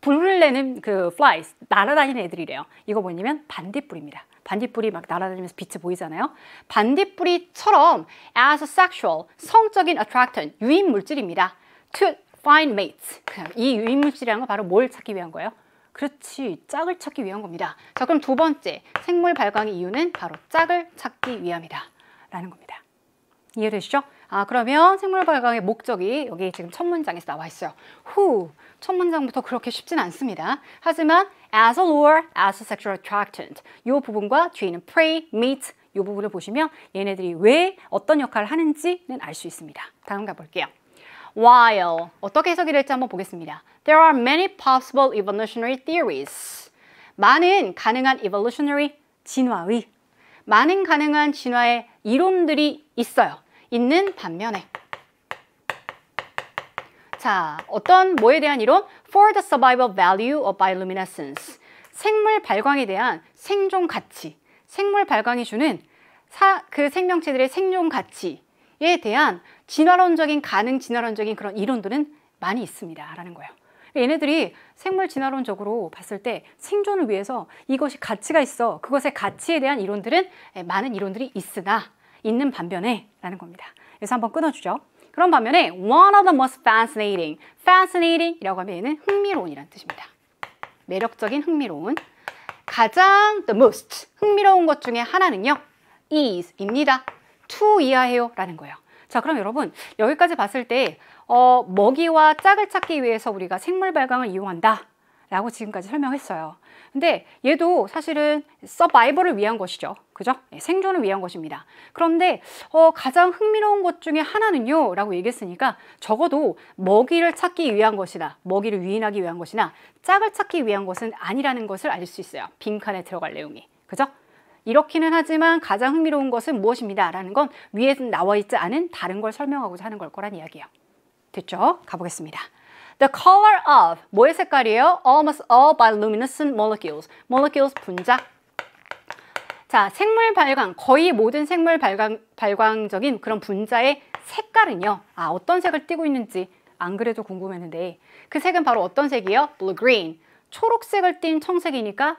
Speaker 1: 불을 내는 그 flies, 날아다니는 애들이래요. 이거 뭐냐면 반딧불입니다. 반딧불이 막 날아다니면서 빛이 보이잖아요. 반딧불이처럼 as a sexual, 성적인 attractant, 유인 물질입니다. To find mates. 이 유인 물질이라는 건 바로 뭘 찾기 위한 거예요? 그렇지, 짝을 찾기 위한 겁니다. 자, 그럼 두 번째, 생물 발광의 이유는 바로 짝을 찾기 위함이다 라는 겁니다. 이해되시죠? 그러면 생물 발광의 목적이 여기 지금 첫 문장에서 나와 있어요. 첫 문장부터 그렇게 쉽진 않습니다. 하지만 as a lure, as a sexual attractant 이 부분과 뒤에 있는 prey, meat 이 부분을 보시면 얘네들이 왜 어떤 역할을 하는지는 알 수 있습니다. 다음 가볼게요. While 어떻게 해석이 될지 한번 보겠습니다. There are many possible evolutionary theories. 많은 가능한 evolutionary 진화의 많은 가능한 진화의 이론들이 있어요. 있는 반면에 자, 어떤 뭐에 대한 이론? For the survival value of bioluminescence. 생물 발광에 대한 생존 가치. 생물 발광이 주는 그 생명체들의 생존 가치에 대한 진화론적인 가능 진화론적인 그런 이론들은 많이 있습니다. 라는 거예요. 얘네들이 생물 진화론적으로 봤을 때 생존을 위해서 이것이 가치가 있어. 그것의 가치에 대한 이론들은 많은 이론들이 있는 반면에 라는 겁니다. 그래서 한번 끊어주죠. 그런 반면에 one of the most fascinating, fascinating 이라고 하면 얘는 흥미로운이라는 뜻입니다. 매력적인 흥미로운. 가장 the most 흥미로운 것 중에 하나는요. is입니다. to 이하해요 라는 거예요. 자, 그럼 여러분 여기까지 봤을 때 먹이와 짝을 찾기 위해서 우리가 생물 발광을 이용한다 라고 지금까지 설명했어요. 근데 얘도 사실은 서바이벌을 위한 것이죠. 그죠? 생존을 위한 것입니다. 그런데 가장 흥미로운 것 중에 하나는요 라고 얘기했으니까 적어도 먹이를 찾기 위한 것이나 먹이를 유인하기 위한 것이나 짝을 찾기 위한 것은 아니라는 것을 알 수 있어요. 빈칸에 들어갈 내용이. 그죠? 이렇기는 하지만 가장 흥미로운 것은 무엇입니다 라는 건 위에 나와 있지 않은 다른 걸 설명하고자 하는 걸 거란 이야기예요. 됐죠? 가보겠습니다. The color of 뭐의 색깔이에요? Almost all bioluminescent molecules. molecules 분자. 자, 생물 발광 거의 모든 생물 발광적인 그런 분자의 색깔은요. 어떤 색을 띠고 있는지 안 그래도 궁금했는데 그 색은 바로 어떤 색이에요? Blue green. 초록색을 띤 청색이니까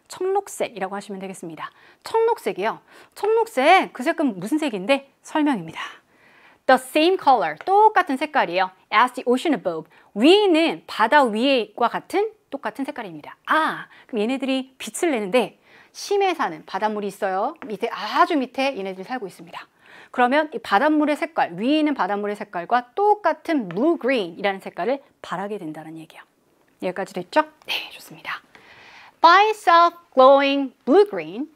Speaker 1: 청록색이라고 하시면 되겠습니다. 청록색이요. 청록색 그 색은 무슨 색인데? 설명입니다. The same color, 똑같은 색깔이에요. As the ocean above, 위에는 바다 위에와 같은 똑같은 색깔입니다. 그럼 얘네들이 빛을 내는데 심해 사는 바닷물이 있어요. 밑에 아주 밑에 얘네들이 살고 있습니다. 그러면 이 바닷물의 색깔, 위에 있는 바닷물의 색깔과 똑같은 blue green이라는 색깔을 발하게 된다는 얘기예요. 여기까지 됐죠? 네, 좋습니다. By self glowing blue green,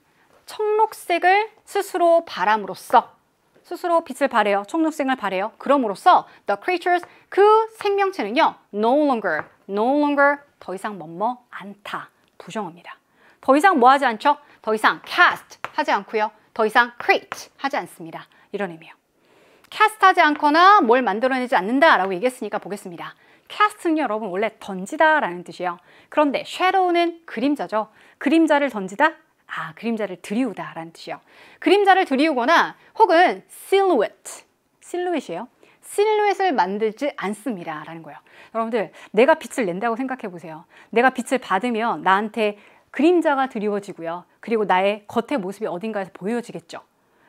Speaker 1: 청록색을 스스로 발함으로써 스스로 빛을 발해요. 청록색을 발해요. 그럼으로써 the creatures, 그 생명체는요. no longer 더 이상 뭐뭐 않다. 부정어입니다. 더 이상 뭐 하지 않죠? 더 이상 cast 하지 않고요. 더 이상 create 하지 않습니다. 이런 의미예요. cast 하지 않거나 뭘 만들어내지 않는다라고 얘기했으니까 보겠습니다. cast는요, 여러분 원래 던지다라는 뜻이에요. 그런데 shadow는 그림자죠. 그림자를 던지다? 그림자를 들이우다 라는 뜻이에요. 그림자를 들이우거나 혹은 실루엣이에요. 실루엣을 만들지 않습니다 라는 거예요. 여러분들 내가 빛을 낸다고 생각해 보세요. 내가 빛을 받으면 나한테 그림자가 드리워지고요. 그리고 나의 겉의 모습이 어딘가에서 보여지겠죠.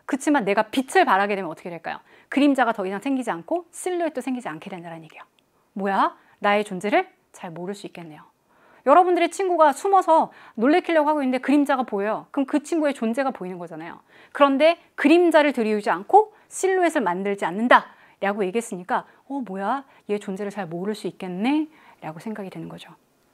Speaker 1: 그렇지만 내가 빛을 발하게 되면 어떻게 될까요? 그림자가 더 이상 생기지 않고 실루엣도 생기지 않게 된다는 얘기예요. 뭐야? 나의 존재를 잘 모를 수 있겠네요. 여러분들의 친구가 숨어서 놀래키려고 하고 있는데 그림자가 보여요. 그럼 그 친구의 존재가 보이는 거잖아요. 그런데 그림자를 들이우지 않고 실루엣을 만들지 않는다 라고 얘기했으니까 뭐야? 얘 존재를 잘 모를 수 있겠네? 라고 생각이 되는 거죠.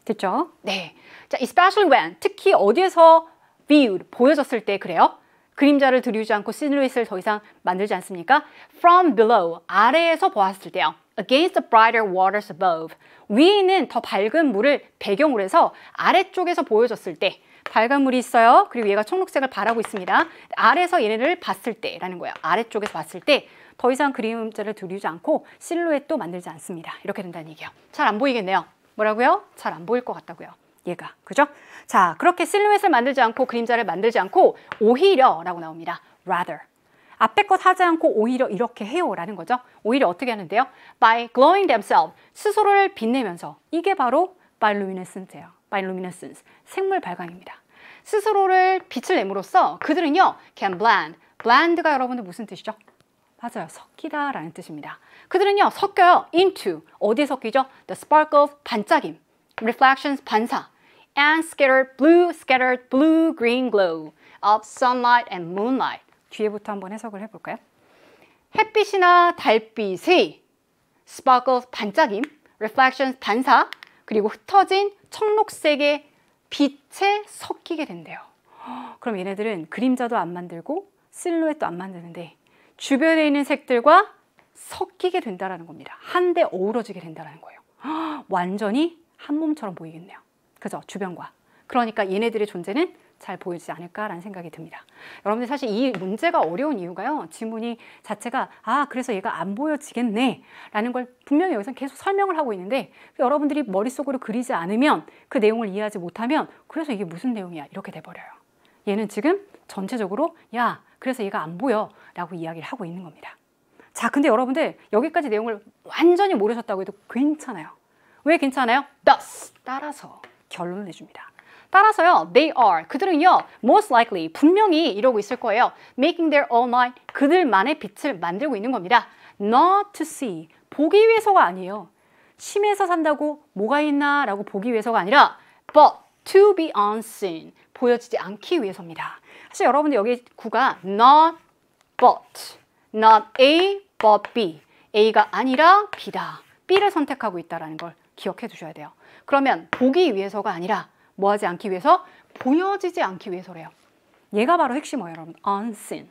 Speaker 1: 됐죠? 네. 자, especially when, 특히 어디에서 viewed, 보여졌을 때 그래요? 그림자를 들이우지 않고 실루엣을 더 이상 만들지 않습니까? From below, 아래에서 보았을 때요. Against the brighter waters above, 위에 있는 더 밝은 물을 배경으로 해서 아래쪽에서 보여졌을 때 밝은 물이 있어요. 그리고 얘가 청록색을 발하고 있습니다. 아래에서 얘네를 봤을 때라는 거예요. 아래쪽에서 봤을 때 더 이상 그림자를 들이우지 않고 실루엣도 만들지 않습니다. 이렇게 된다는 얘기예요. 잘 안 보이겠네요. 뭐라고요? 잘 안 보일 것 같다고요. 얘가. 그죠? 자, 그렇게 실루엣을 만들지 않고 그림자를 만들지 않고 오히려 라고 나옵니다. rather. 앞에 것 하지 않고 오히려 이렇게 해요 라는 거죠. 오히려 어떻게 하는데요? By glowing themselves. 스스로를 빛내면서. 이게 바로 bioluminescence예요. bioluminescence. 생물 발광입니다. 스스로를 빛을 내므로써 그들은요. can blend. blend가 여러분들 무슨 뜻이죠? 맞아요. 섞이다 라는 뜻입니다. 그들은요. 섞여요. into. 어디에 섞이죠? The sparkles. 반짝임. reflections. 반사. and scattered blue green glow of sunlight and moonlight. 뒤에부터 한번 해석을 해볼까요? 햇빛이나 달빛의 sparkle 반짝임, reflection 반사, 그리고 흩어진 청록색의 빛에 섞이게 된대요. 그럼 얘네들은 그림자도 안 만들고 실루엣도 안 만드는데 주변에 있는 색들과 섞이게 된다는 겁니다. 한데 어우러지게 된다는 거예요. 완전히 한 몸처럼 보이겠네요. 그죠? 주변과. 그러니까 얘네들의 존재는 잘 보이지 않을까라는 생각이 듭니다. 여러분들 사실 이 문제가 어려운 이유가요. 지문이 자체가 그래서 얘가 안 보여지겠네 라는 걸 분명히 여기서 계속 설명을 하고 있는데 여러분들이 머릿속으로 그리지 않으면 그 내용을 이해하지 못하면 그래서 이게 무슨 내용이야 이렇게 돼버려요. 얘는 지금 전체적으로 야 그래서 얘가 안 보여 라고 이야기를 하고 있는 겁니다. 자 근데 여러분들 여기까지 내용을 완전히 모르셨다고 해도 괜찮아요. 왜 괜찮아요? Thus 따라서 결론을 내줍니다. 따라서요, they are, 그들은요, most likely, 분명히 이러고 있을 거예요. making their own light, 그들만의 빛을 만들고 있는 겁니다. not to see, 보기 위해서가 아니에요. 심해서 산다고 뭐가 있나 라고 보기 위해서가 아니라 but to be unseen, 보여지지 않기 위해서입니다. 사실 여러분들 여기 구가 not but, not A but B, A가 아니라 B다. B를 선택하고 있다는 걸 기억해 두셔야 돼요. 그러면 보기 위해서가 아니라 뭐 하지 않기 위해서? 보여지지 않기 위해서래요. 얘가 바로 핵심이에요, 여러분. unseen.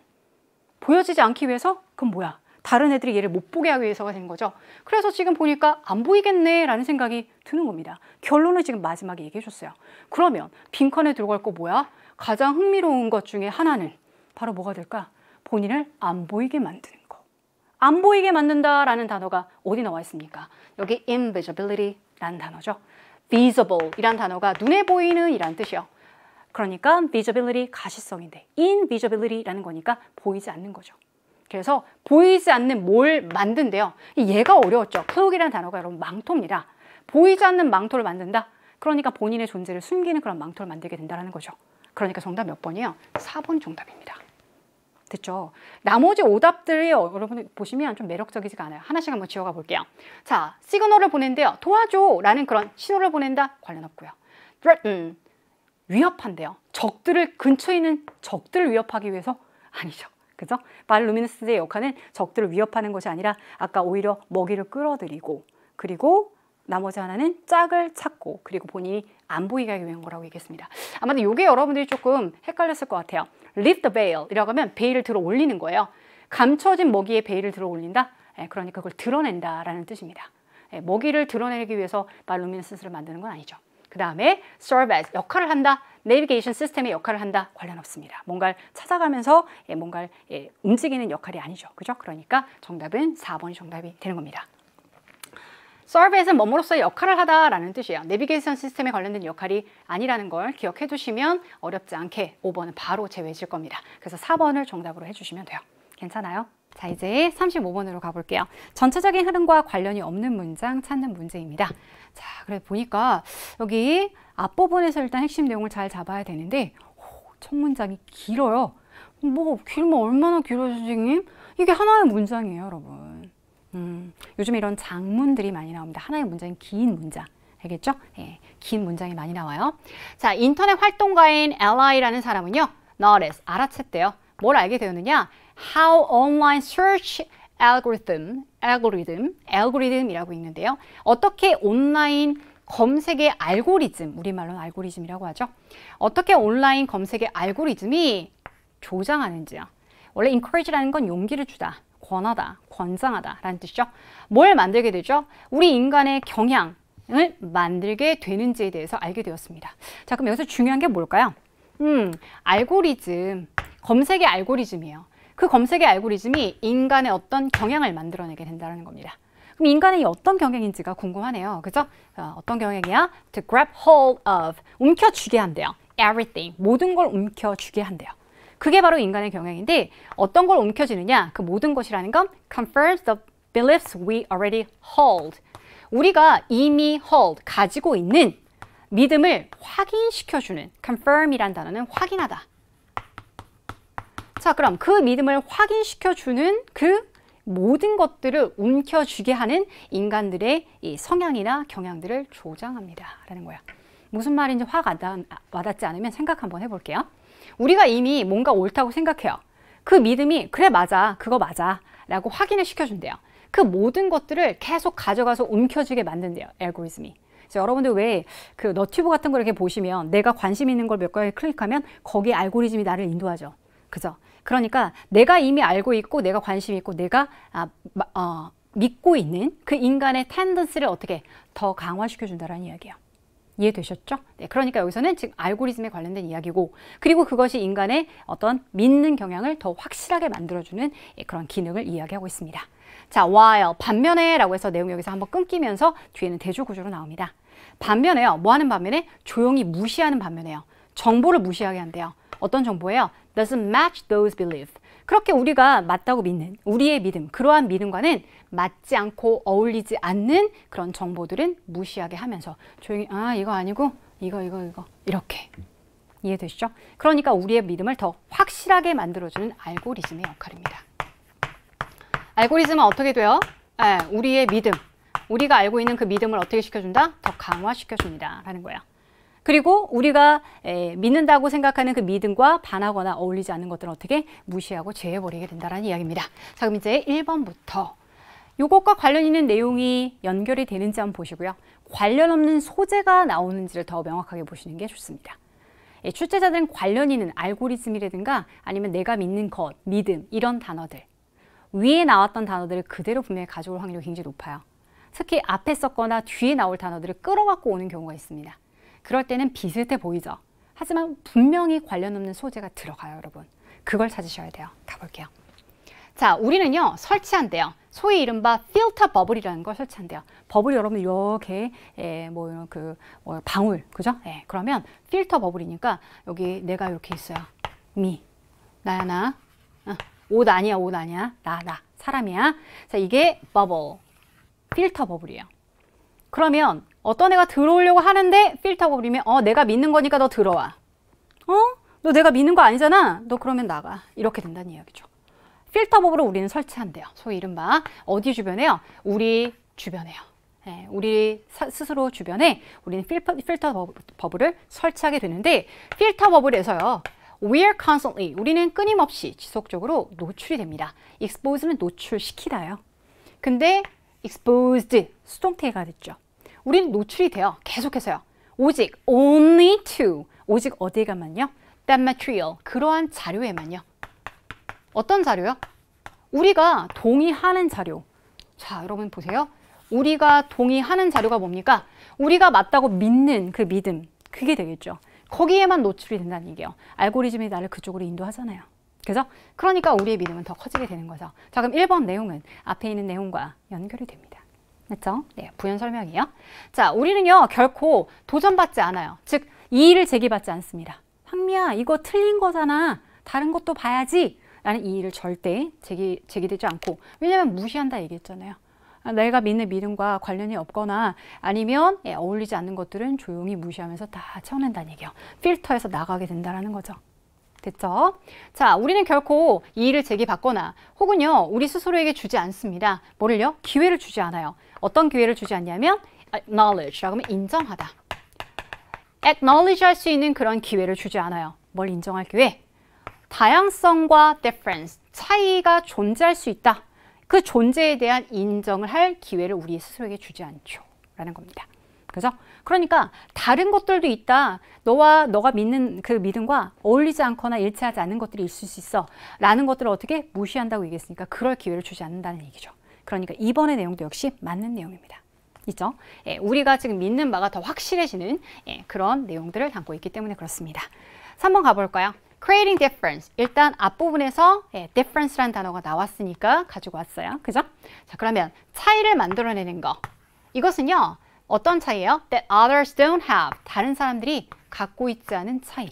Speaker 1: 보여지지 않기 위해서? 그럼 뭐야? 다른 애들이 얘를 못 보게 하기 위해서가 된 거죠. 그래서 지금 보니까 안 보이겠네 라는 생각이 드는 겁니다. 결론을 지금 마지막에 얘기해 줬어요. 그러면 빈칸에 들어갈 거 뭐야? 가장 흥미로운 것 중에 하나는 바로 뭐가 될까? 본인을 안 보이게 만드는 거. 안 보이게 만든다라는 단어가 어디 나와 있습니까? 여기 invisibility라는 단어죠. visible 이란 단어가 눈에 보이는 이란 뜻이요. 그러니까 visibility 가시성인데 invisibility라는 거니까 보이지 않는 거죠. 그래서 보이지 않는 뭘 만든대요. 얘가 어려웠죠. cloak이라는 단어가 여러분 망토입니다. 보이지 않는 망토를 만든다. 그러니까 본인의 존재를 숨기는 그런 망토를 만들게 된다는 거죠. 그러니까 정답 몇 번이에요? 4번 정답입니다. 됐죠? 나머지 오답들이 여러분 보시면 좀 매력적이지가 않아요. 하나씩 한번 지워가 볼게요. 자, 시그널을 보낸대요. 도와줘! 라는 그런 신호를 보낸다? 관련 없고요. threaten, 위협한대요. 적들을 근처에 있는 적들을 위협하기 위해서? 아니죠. 그죠? 바이루미네스의 역할은 적들을 위협하는 것이 아니라 아까 오히려 먹이를 끌어들이고 그리고 나머지 하나는 짝을 찾고 그리고 본인이 안 보이게 하기 위한 거라고 얘기했습니다. 아마도 이게 여러분들이 조금 헷갈렸을 것 같아요. lift the veil 이라고 하면 베일을 들어 올리는 거예요. 감춰진 먹이에 베일을 들어 올린다? 그러니까 그걸 드러낸다라는 뜻입니다. 먹이를 드러내기 위해서 바이루미네스를 만드는 건 아니죠. 그 다음에 serve as 역할을 한다. 내비게이션 시스템의 역할을 한다. 관련 없습니다. 뭔가를 찾아가면서 뭔가를 움직이는 역할이 아니죠. 그죠? 그러니까 정답은 4번이 정답이 되는 겁니다. serve as는 뭐뭐로서의 역할을 하다라는 뜻이에요. 내비게이션 시스템에 관련된 역할이 아니라는 걸 기억해 두시면 어렵지 않게 5번은 바로 제외해질 겁니다. 그래서 4번을 정답으로 해주시면 돼요. 괜찮아요? 자, 이제 35번으로 가볼게요. 전체적인 흐름과 관련이 없는 문장 찾는 문제입니다. 자, 그래 보니까 여기 앞부분에서 일단 핵심 내용을 잘 잡아야 되는데 첫 문장이 길어요. 뭐 길면 얼마나 길어요, 선생님? 이게 하나의 문장이에요, 여러분. 요즘 이런 장문들이 많이 나옵니다. 하나의 문장이 긴 문장. 알겠죠? 예, 긴 문장이 많이 나와요. 자, 인터넷 활동가인 Li라는 사람은요. notice, 알아챘대요. 뭘 알게 되었느냐? How online search algorithm이라고 있는데요. 어떻게 온라인 검색의 알고리즘, 우리말로는 알고리즘이라고 하죠. 어떻게 온라인 검색의 알고리즘이 조장하는지요. 원래 encourage라는 건 용기를 주다, 권하다, 권장하다 라는 뜻이죠. 뭘 만들게 되죠? 우리 인간의 경향을 만들게 되는지에 대해서 알게 되었습니다. 자, 그럼 여기서 중요한 게 뭘까요? 알고리즘, 검색의 알고리즘이에요. 그 검색의 알고리즘이 인간의 어떤 경향을 만들어내게 된다는 겁니다. 그럼 인간의 어떤 경향인지가 궁금하네요. 그죠? 어떤 경향이야? To grab hold of, 움켜쥐게 한대요. Everything, 모든 걸 움켜쥐게 한대요. 그게 바로 인간의 경향인데 어떤 걸 움켜쥐느냐? 그 모든 것이라는 건 confirms the beliefs we already hold. 우리가 이미 hold, 가지고 있는 믿음을 확인시켜주는 confirm이란 단어는 확인하다. 자, 그럼 그 믿음을 확인시켜주는 그 모든 것들을 움켜쥐게 하는 인간들의 이 성향이나 경향들을 조장합니다. 라는 거야. 무슨 말인지 확 와닿지 않으면 생각 한번 해볼게요. 우리가 이미 뭔가 옳다고 생각해요. 그 믿음이 그래 맞아, 그거 맞아 라고 확인을 시켜준대요. 그 모든 것들을 계속 가져가서 움켜쥐게 만든대요, 알고리즘이. 그래서 여러분들 왜 그 너튜브 같은 거 이렇게 보시면 내가 관심 있는 걸 몇 가지 클릭하면 거기에 알고리즘이 나를 인도하죠. 그죠? 그러니까 내가 이미 알고 있고 내가 관심 있고 내가 믿고 있는 그 인간의 텐던스를 어떻게 더 강화시켜준다는 이야기예요. 이해되셨죠? 네, 그러니까 여기서는 지금 알고리즘에 관련된 이야기고, 그리고 그것이 인간의 어떤 믿는 경향을 더 확실하게 만들어주는 그런 기능을 이야기하고 있습니다. 자, while, 반면에 라고 해서 내용 여기서 한번 끊기면서 뒤에는 대조구조로 나옵니다. 반면에요. 뭐 하는 반면에? 조용히 무시하는 반면에요. 정보를 무시하게 한대요. 어떤 정보예요? Doesn't match those beliefs. 그렇게 우리가 맞다고 믿는 우리의 믿음, 그러한 믿음과는 맞지 않고 어울리지 않는 그런 정보들은 무시하게 하면서 조용히 이거 아니고 이거 이렇게. 이해되시죠? 그러니까 우리의 믿음을 더 확실하게 만들어주는 알고리즘의 역할입니다. 알고리즘은 어떻게 돼요? 우리의 믿음, 우리가 알고 있는 그 믿음을 어떻게 시켜준다? 더 강화시켜줍니다 라는 거예요. 그리고 우리가 믿는다고 생각하는 그 믿음과 반하거나 어울리지 않는 것들은 어떻게 무시하고 제해버리게 된다는 이야기입니다. 자, 그럼 이제 1번부터 이것과 관련 있는 내용이 연결이 되는지 한번 보시고요. 관련 없는 소재가 나오는지를 더 명확하게 보시는 게 좋습니다. 출제자들은 관련 있는 알고리즘이라든가 아니면 내가 믿는 것, 믿음 이런 단어들, 위에 나왔던 단어들을 그대로 분명히 가져올 확률이 굉장히 높아요. 특히 앞에 썼거나 뒤에 나올 단어들을 끌어갖고 오는 경우가 있습니다. 그럴 때는 비슷해 보이죠. 하지만 분명히 관련 없는 소재가 들어가요, 여러분. 그걸 찾으셔야 돼요. 가볼게요. 자, 우리는요, 설치한대요. 소위 이른바 필터 버블이라는 걸 설치한대요. 버블이 여러분 이렇게 방울, 그죠? 그러면 필터 버블이니까 여기 내가 이렇게 있어요. 나야 나. 옷 아니야, 옷 아니야. 나 사람이야. 자, 이게 버블, 필터 버블이에요. 그러면 어떤 애가 들어오려고 하는데 필터 버블이면 내가 믿는 거니까 너 들어와. 너 내가 믿는 거 아니잖아. 너 그러면 나가. 이렇게 된다는 이야기죠. 필터 버블을 우리는 설치한대요. 소위 이른바 어디 주변에요? 우리 주변에요. 우리 스스로 주변에 우리는 필터 버블을 설치하게 되는데, 필터 버블에서요, we're constantly, 우리는 끊임없이 지속적으로 노출이 됩니다. expose는 노출시키다요. 근데 exposed, 수동태가 됐죠. 우리는 노출이 돼요. 계속해서요. 오직 only to, 오직 어디에만요? that material, 그러한 자료에만요. 어떤 자료요? 우리가 동의하는 자료. 자, 여러분 보세요. 우리가 동의하는 자료가 뭡니까? 우리가 맞다고 믿는 그 믿음, 그게 되겠죠. 거기에만 노출이 된다는 얘기예요. 알고리즘이 나를 그쪽으로 인도하잖아요. 그죠? 그러니까 우리의 믿음은 더 커지게 되는 거죠. 자, 그럼 1번 내용은 앞에 있는 내용과 연결이 됩니다. 맞죠? 네, 부연 설명이에요. 자, 우리는요, 결코 도전받지 않아요. 즉, 이의를 제기받지 않습니다. 상미야, 이거 틀린 거잖아. 다른 것도 봐야지. 라는 이의를 절대 제기되지 않고, 왜냐면 무시한다 얘기했잖아요. 내가 믿는 믿음과 관련이 없거나 아니면 어울리지 않는 것들은 조용히 무시하면서 다 채워낸다는 얘기예요. 필터에서 나가게 된다는 거죠. 됐죠? 자, 우리는 결코 이의를 제기받거나 혹은요, 우리 스스로에게 주지 않습니다. 뭐를요? 기회를 주지 않아요. 어떤 기회를 주지 않냐면 acknowledge라고 하면 인정하다. acknowledge 할 수 있는 그런 기회를 주지 않아요. 뭘 인정할 기회? 다양성과 difference, 차이가 존재할 수 있다. 그 존재에 대한 인정을 할 기회를 우리 스스로에게 주지 않죠. 라는 겁니다. 그죠? 그러니까 다른 것들도 있다. 너가 믿는 그 믿음과 어울리지 않거나 일치하지 않는 것들이 있을 수 있어. 라는 것들을 어떻게 무시한다고 얘기했으니까 그럴 기회를 주지 않는다는 얘기죠. 그러니까 이번의 내용도 역시 맞는 내용입니다. 있죠? 우리가 지금 믿는 바가 더 확실해지는 그런 내용들을 담고 있기 때문에 그렇습니다. 3번 가볼까요? creating difference. 일단 앞부분에서 difference라는 단어가 나왔으니까 가지고 왔어요. 그죠? 자, 그러면 차이를 만들어내는 거. 이것은요, 어떤 차이예요? That others don't have. 다른 사람들이 갖고 있지 않은 차이.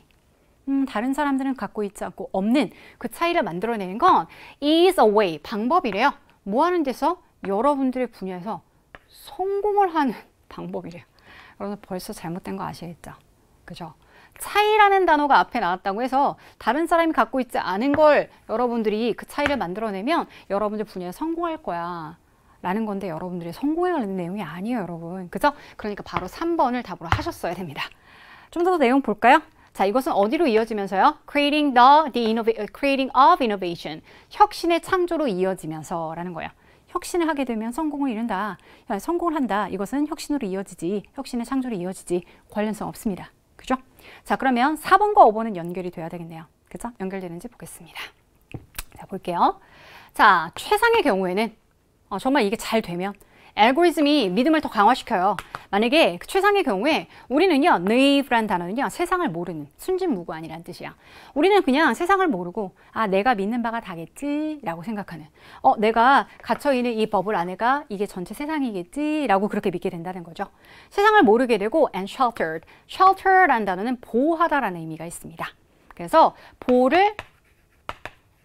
Speaker 1: 다른 사람들은 갖고 있지 않고 없는 그 차이를 만들어내는 건 is a way. 방법이래요. 뭐 하는 데서? 여러분들의 분야에서 성공을 하는 방법이래요. 여러분 벌써 잘못된 거 아시겠죠? 그죠? 차이라는 단어가 앞에 나왔다고 해서 다른 사람이 갖고 있지 않은 걸 여러분들이 그 차이를 만들어내면 여러분들 분야에 성공할 거야 라는 건데, 여러분들이 성공해가는 내용이 아니에요, 여러분. 그죠? 그러니까 바로 3번을 답으로 하셨어야 됩니다. 좀 더 내용 볼까요? 자, 이것은 어디로 이어지면서요? creating of innovation. 혁신의 창조로 이어지면서라는 거예요. 혁신을 하게 되면 성공을 이룬다. 성공을 한다. 이것은 혁신으로 이어지지. 혁신의 창조로 이어지지. 관련성 없습니다. 그죠? 자, 그러면 4번과 5번은 연결이 돼야 되겠네요. 그죠? 연결되는지 보겠습니다. 자, 볼게요. 자, 최상의 경우에는 정말 이게 잘 되면 알고리즘이 믿음을 더 강화시켜요. 만약에 그 최상의 경우에 우리는요, naive란 단어는요, 세상을 모르는, 순진무구한이라는 뜻이야. 우리는 그냥 세상을 모르고, 내가 믿는 바가 다겠지, 라고 생각하는. 내가 갇혀있는 이 버블 안에가 이게 전체 세상이겠지, 라고 그렇게 믿게 된다는 거죠. 세상을 모르게 되고, and sheltered. shelter라는 단어는 보호하다라는 의미가 있습니다. 그래서 보호를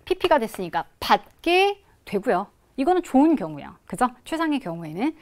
Speaker 1: PP가 됐으니까 받게 되고요. 이거는 좋은 경우야. 그죠? 최상의 경우에는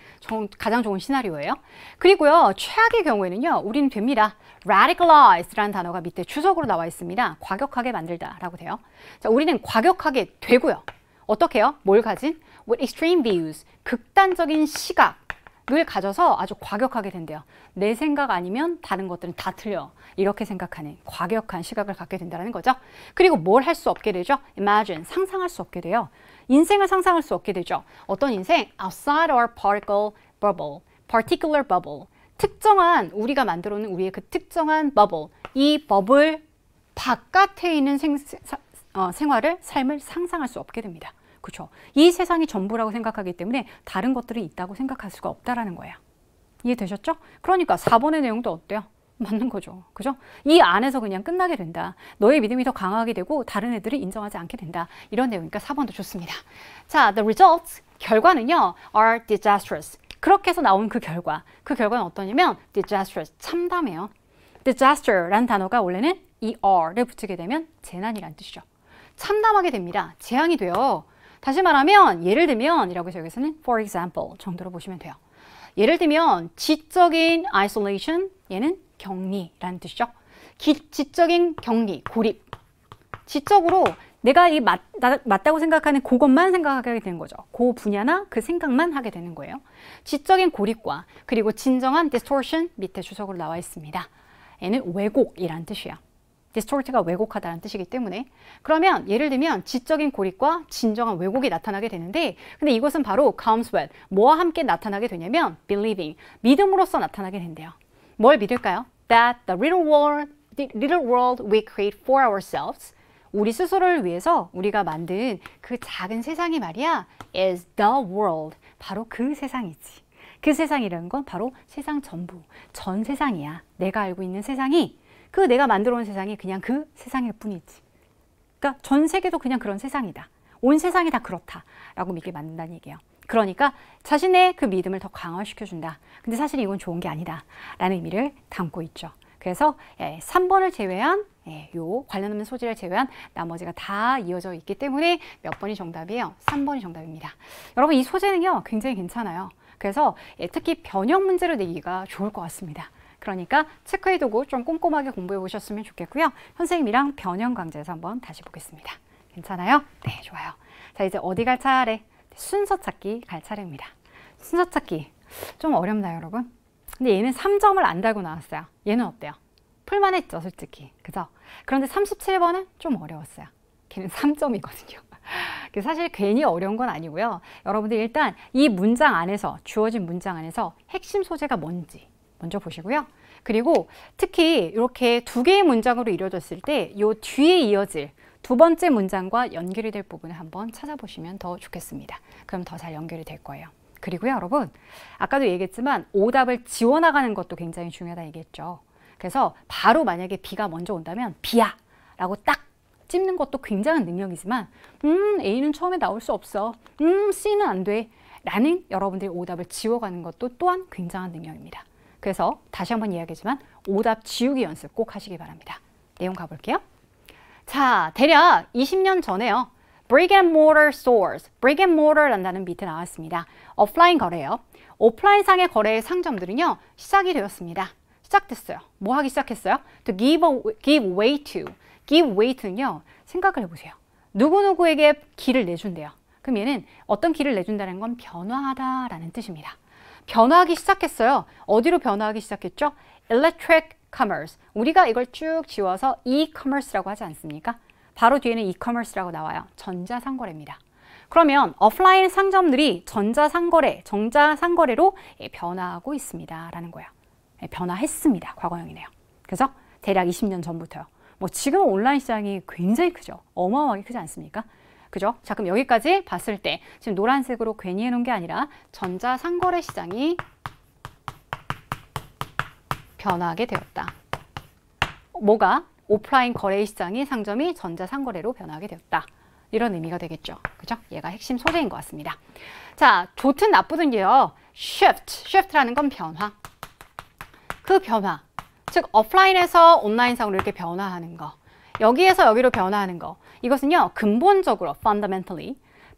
Speaker 1: 가장 좋은 시나리오예요. 그리고요, 최악의 경우에는요, 우리는 됩니다. radicalize라는 단어가 밑에 주석으로 나와 있습니다. 과격하게 만들다 라고 돼요. 자, 우리는 과격하게 되고요. 어떻게 해요? 뭘 가진? With extreme views. 극단적인 시각을 가져서 아주 과격하게 된대요. 내 생각 아니면 다른 것들은 다 틀려. 이렇게 생각하는 과격한 시각을 갖게 된다는 거죠. 그리고 뭘 할 수 없게 되죠? Imagine, 상상할 수 없게 돼요. 인생을 상상할 수 없게 되죠. 어떤 인생? Outside our particular bubble. 특정한, 우리가 만들어 놓은 우리의 그 특정한 bubble. 이 버블 바깥에 있는 생활을, 삶을 상상할 수 없게 됩니다. 그렇죠? 이 세상이 전부라고 생각하기 때문에 다른 것들이 있다고 생각할 수가 없다라는 거예요. 이해되셨죠? 그러니까 4번의 내용도 어때요? 맞는 거죠. 그죠? 이 안에서 그냥 끝나게 된다. 너의 믿음이 더 강하게 되고 다른 애들이 인정하지 않게 된다. 이런 내용이니까 4번도 좋습니다. 자, the results, 결과는요, are disastrous. 그렇게 해서 나온 그 결과는 어떠냐면 disastrous, 참담해요. disaster라는 단어가 원래는 이 r를 붙이게 되면 재난이란 뜻이죠. 참담하게 됩니다. 재앙이 돼요. 다시 말하면 예를 들면 이라고 해서 여기서는 for example 정도로 보시면 돼요. 예를 들면 지적인 isolation, 얘는 격리라는 뜻이죠. 지적인 격리, 고립. 지적으로 내가 이 맞다고 생각하는 그것만 생각하게 되는 거죠. 그 분야나 그 생각만 하게 되는 거예요. 지적인 고립과 그리고 진정한 distortion 밑에 주석으로 나와 있습니다. 얘는 왜곡이라는 뜻이야. distort가 왜곡하다는 뜻이기 때문에 그러면 예를 들면 지적인 고립과 진정한 왜곡이 나타나게 되는데 근데 이것은 바로 comes with 뭐와 함께 나타나게 되냐면 believing 믿음으로써 나타나게 된대요. 뭘 믿을까요? That the little world we create for ourselves 우리 스스로를 위해서 우리가 만든 그 작은 세상이 말이야 is the world 바로 그 세상이지. 그 세상이라는 건 바로 세상 전부 전 세상이야. 내가 알고 있는 세상이 그 내가 만들어 온 세상이 그냥 그 세상일 뿐이지. 그러니까 전 세계도 그냥 그런 세상이다. 온 세상이 다 그렇다라고 믿게 만든다는 얘기예요. 그러니까 자신의 그 믿음을 더 강화시켜준다. 근데 사실 이건 좋은 게 아니다. 라는 의미를 담고 있죠. 그래서 3번을 제외한 요 관련 없는 소지를 제외한 나머지가 다 이어져 있기 때문에 몇 번이 정답이에요? 3번이 정답입니다. 여러분 이 소재는요 굉장히 괜찮아요. 그래서 특히 변형 문제를 내기가 좋을 것 같습니다. 그러니까 체크해두고 좀 꼼꼼하게 공부해 보셨으면 좋겠고요. 선생님이랑 변형 강좌에서 한번 다시 보겠습니다. 괜찮아요? 네, 좋아요. 자, 이제 어디 갈 차례? 순서 찾기 갈 차례입니다. 순서 찾기 좀 어렵나요, 여러분? 근데 얘는 3점을 안 달고 나왔어요. 얘는 어때요? 풀만했죠, 솔직히. 그죠? 그런데 37번은 좀 어려웠어요. 걔는 3점이거든요. 사실 괜히 어려운 건 아니고요. 여러분들 일단 이 문장 안에서, 주어진 문장 안에서 핵심 소재가 뭔지 먼저 보시고요. 그리고 특히 이렇게 두 개의 문장으로 이루어졌을 때 이 뒤에 이어질 두 번째 문장과 연결이 될 부분을 한번 찾아보시면 더 좋겠습니다. 그럼 더 잘 연결이 될 거예요. 그리고요, 여러분, 아까도 얘기했지만 오답을 지워나가는 것도 굉장히 중요하다 얘기했죠. 그래서 바로 만약에 B가 먼저 온다면 B야! 라고 딱 찝는 것도 굉장한 능력이지만 A는 처음에 나올 수 없어. C는 안 돼. 라는 여러분들이 오답을 지워가는 것도 또한 굉장한 능력입니다. 그래서 다시 한번 이야기하지만 오답 지우기 연습 꼭 하시기 바랍니다. 내용 가볼게요. 자, 대략 20년 전에요. Brick and mortar stores, brick and mortar라는 단어는 밑에 나왔습니다. 오프라인 거래요. 오프라인 상의 거래의 상점들은요. 시작이 되었습니다. 시작됐어요. 뭐 하기 시작했어요? To give way to. give way to는요. 생각을 해보세요. 누구누구에게 길을 내준대요. 그럼 얘는 어떤 길을 내준다는 건 변화하다라는 뜻입니다. 변화하기 시작했어요. 어디로 변화하기 시작했죠? Electric commerce. 우리가 이걸 쭉 지워서 e-commerce라고 하지 않습니까? 바로 뒤에는 e-commerce라고 나와요. 전자상거래입니다. 그러면 오프라인 상점들이 전자상거래로 변화하고 있습니다. 라는 거예요. 변화했습니다. 과거형이네요. 그래서 대략 20년 전부터요. 뭐 지금은 온라인 시장이 굉장히 크죠. 어마어마하게 크지 않습니까? 그죠? 자, 그럼 여기까지 봤을 때 지금 노란색으로 괜히 해놓은 게 아니라 전자상거래 시장이 변화하게 되었다. 뭐가? 오프라인 거래 시장이 상점이 전자상거래로 변화하게 되었다. 이런 의미가 되겠죠. 그죠? 얘가 핵심 소재인 것 같습니다. 자, 좋든 나쁘든지요. shift라는 건 변화. 그 변화. 즉, 오프라인에서 온라인상으로 이렇게 변화하는 거. 여기에서 여기로 변화하는 거. 이것은요, 근본적으로, fundamentally,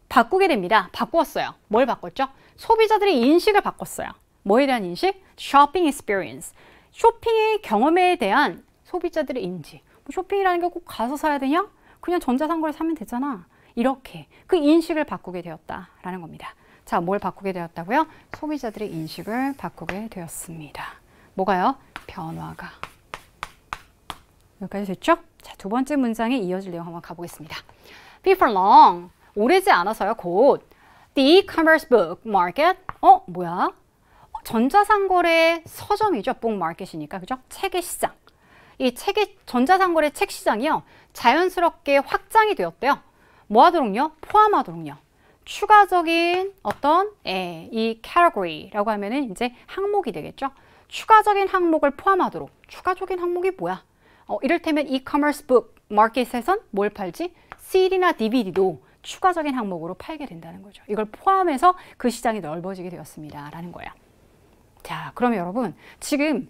Speaker 1: 바꾸게 됩니다. 바꾸었어요. 뭘 바꿨죠? 소비자들의 인식을 바꿨어요. 뭐에 대한 인식? shopping experience. 쇼핑의 경험에 대한 소비자들의 인지. 쇼핑이라는 게 꼭 가서 사야 되냐? 그냥 전자상거래 사면 되잖아. 이렇게 그 인식을 바꾸게 되었다라는 겁니다. 자, 뭘 바꾸게 되었다고요? 소비자들의 인식을 바꾸게 되었습니다. 뭐가요? 변화가. 여기까지 됐죠? 자, 두 번째 문장에 이어질 내용 한번 가보겠습니다. Before long, 오래지 않아서요. 곧 The e-commerce book market. 뭐야? 전자상거래 서점이죠. book market이니까. 그죠? 책의 시장. 이 전자상거래 책 시장이요. 자연스럽게 확장이 되었대요. 뭐 하도록요? 포함하도록요. 추가적인 어떤 이 category라고 하면은 이제 항목이 되겠죠. 추가적인 항목을 포함하도록. 추가적인 항목이 뭐야? 이를테면 e-commerce book market에선 뭘 팔지? CD나 DVD도 추가적인 항목으로 팔게 된다는 거죠. 이걸 포함해서 그 시장이 넓어지게 되었습니다. 라는 거예요. 자, 그러면 여러분 지금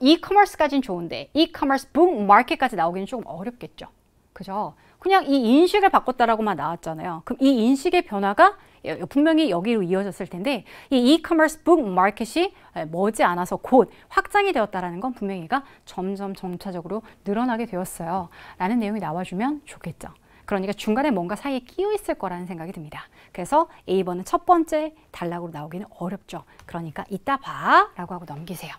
Speaker 1: e-commerce까지는 좋은데 e-commerce book market까지 나오기는 조금 어렵겠죠. 그죠? 그냥 이 인식을 바꿨다라고만 나왔잖아요. 그럼 이 인식의 변화가 분명히 여기로 이어졌을 텐데 이 e-commerce book market이 머지않아서 곧 확장이 되었다라는 건 분명히가 점점 점차적으로 늘어나게 되었어요. 라는 내용이 나와주면 좋겠죠. 그러니까 중간에 뭔가 사이에 끼어 있을 거라는 생각이 듭니다. 그래서 A번은 첫 번째 단락으로 나오기는 어렵죠. 그러니까 이따 봐 라고 하고 넘기세요.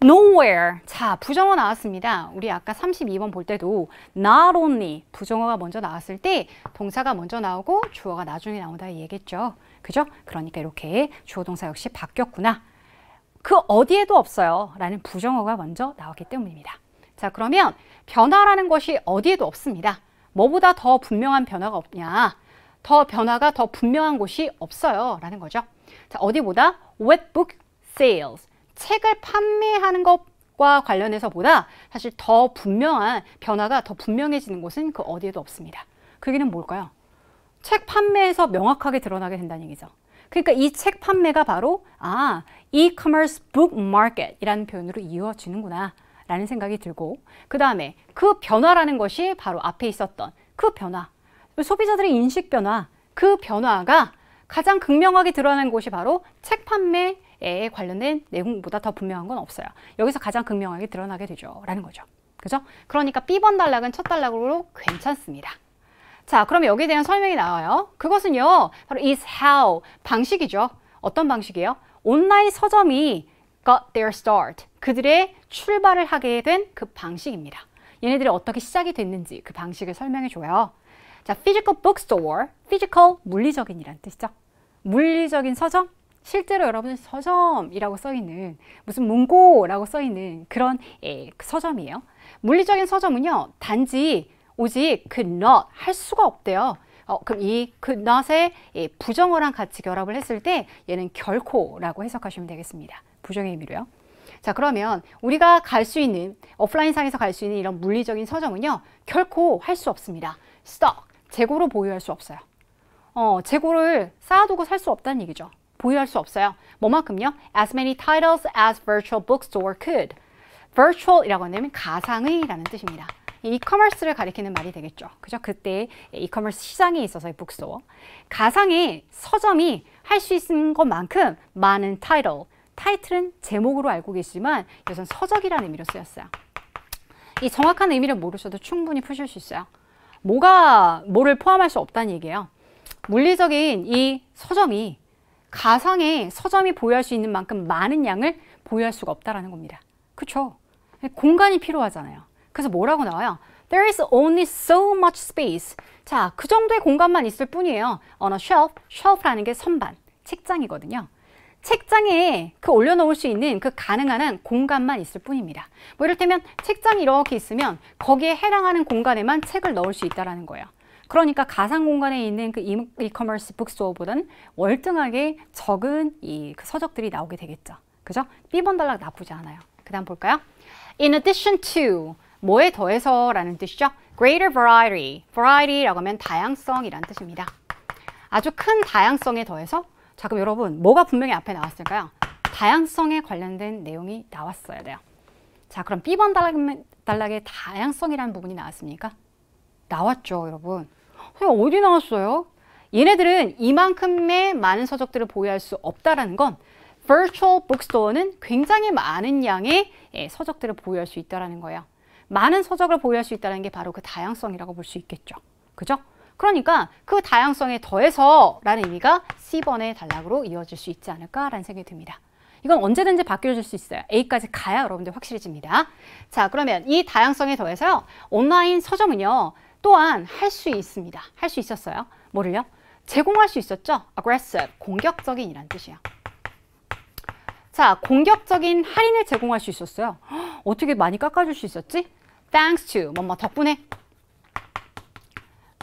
Speaker 1: nowhere. 자, 부정어 나왔습니다. 우리 아까 32번 볼 때도 not only 부정어가 먼저 나왔을 때 동사가 먼저 나오고 주어가 나중에 나온다 얘기했죠. 그죠? 그러니까 이렇게 주어 동사 역시 바뀌었구나. 그 어디에도 없어요. 라는 부정어가 먼저 나왔기 때문입니다. 자, 그러면 변화라는 것이 어디에도 없습니다. 뭐보다 더 분명한 변화가 없냐? 변화가 더 분명한 곳이 없어요. 라는 거죠. 자, 어디보다? With book sales. 책을 판매하는 것과 관련해서 보다 사실 더 분명한 변화가 더 분명해지는 곳은 그 어디에도 없습니다. 그 얘기는 뭘까요? 책 판매에서 명확하게 드러나게 된다는 얘기죠. 그러니까 이 책 판매가 바로 e-commerce book market 이라는 표현으로 이어지는구나 라는 생각이 들고 그 다음에 그 변화라는 것이 바로 앞에 있었던 그 변화, 소비자들의 인식 변화, 그 변화가 가장 극명하게 드러나는 곳이 바로 책 판매에 관련된 내용보다 더 분명한 건 없어요. 여기서 가장 극명하게 드러나게 되죠. 라는 거죠. 그죠? 그러니까 B번 단락은 첫 단락으로 괜찮습니다. 자, 그럼 여기에 대한 설명이 나와요. 그것은요, 바로 is how, 방식이죠. 어떤 방식이에요? 온라인 서점이 got their start, 그들의 출발을 하게 된 그 방식입니다. 얘네들이 어떻게 시작이 됐는지 그 방식을 설명해 줘요. 자, physical bookstore, physical, 물리적인이란 뜻이죠. 물리적인 서점, 실제로 여러분 서점이라고 써있는 무슨 문고라고 써있는 그런 서점이에요. 물리적인 서점은요, 단지 오직 그 not, 할 수가 없대요. 그럼 이 그 not의 부정어랑 같이 결합을 했을 때 얘는 결코라고 해석하시면 되겠습니다. 부정의 의미로요. 자, 그러면 우리가 갈 수 있는 오프라인상에서 갈 수 있는 이런 물리적인 서점은요, 결코 할 수 없습니다. stock, 재고로 보유할 수 없어요. 재고를 쌓아두고 살 수 없다는 얘기죠. 보유할 수 없어요. 뭐만큼요? As many titles as virtual bookstore could. virtual이라고 하면 가상의라는 뜻입니다. 이커머스를 가리키는 말이 되겠죠. 그죠? 그때 이커머스 시장에 있어서의 북스토어. 가상의 서점이 할 수 있는 것만큼 많은 타이틀은 제목으로 알고 계시지만 이것은 서적이라는 의미로 쓰였어요. 이 정확한 의미를 모르셔도 충분히 푸실 수 있어요. 뭐를 포함할 수 없다는 얘기예요. 물리적인 이 서점이 가상의 서점이 보유할 수 있는 만큼 많은 양을 보유할 수가 없다라는 겁니다. 그렇죠? 공간이 필요하잖아요. 그래서 뭐라고 나와요? There is only so much space. 자, 그 정도의 공간만 있을 뿐이에요. On a shelf, shelf라는 게 선반, 책장이거든요. 책장에 그 올려놓을 수 있는 그 가능한 한 공간만 있을 뿐입니다. 뭐 이를테면 책장이 이렇게 있으면 거기에 해당하는 공간에만 책을 넣을 수 있다는 거예요. 그러니까 가상 공간에 있는 그 이커머스 북스토어보다는 월등하게 적은 그 서적들이 나오게 되겠죠. 그죠? B번 단락 나쁘지 않아요. 그 다음 볼까요? In addition to, 뭐에 더해서라는 뜻이죠. Greater variety, variety라고 하면 다양성이란 뜻입니다. 아주 큰 다양성에 더해서, 자 그럼 여러분 뭐가 분명히 앞에 나왔을까요? 다양성에 관련된 내용이 나왔어야 돼요. 자 그럼 B번 단락에 다양성이라는 부분이 나왔습니까? 나왔죠 여러분. 어디 나왔어요? 얘네들은 이만큼의 많은 서적들을 보유할 수 없다라는 건 Virtual Bookstore는 굉장히 많은 양의 서적들을 보유할 수 있다는 거예요. 많은 서적을 보유할 수 있다는 게 바로 그 다양성이라고 볼 수 있겠죠. 그죠? 그러니까 그 다양성에 더해서 라는 의미가 C번의 단락으로 이어질 수 있지 않을까라는 생각이 듭니다. 이건 언제든지 바뀌어질 수 있어요. A까지 가야 여러분들 확실해집니다. 자, 그러면 이 다양성에 더해서요. 온라인 서점은요. 또한 할 수 있습니다. 할 수 있었어요. 뭐를요? 제공할 수 있었죠. Aggressive, 공격적인 이란 뜻이에요. 자, 공격적인 할인을 제공할 수 있었어요. 어떻게 많이 깎아줄 수 있었지? Thanks to, 뭐 덕분에.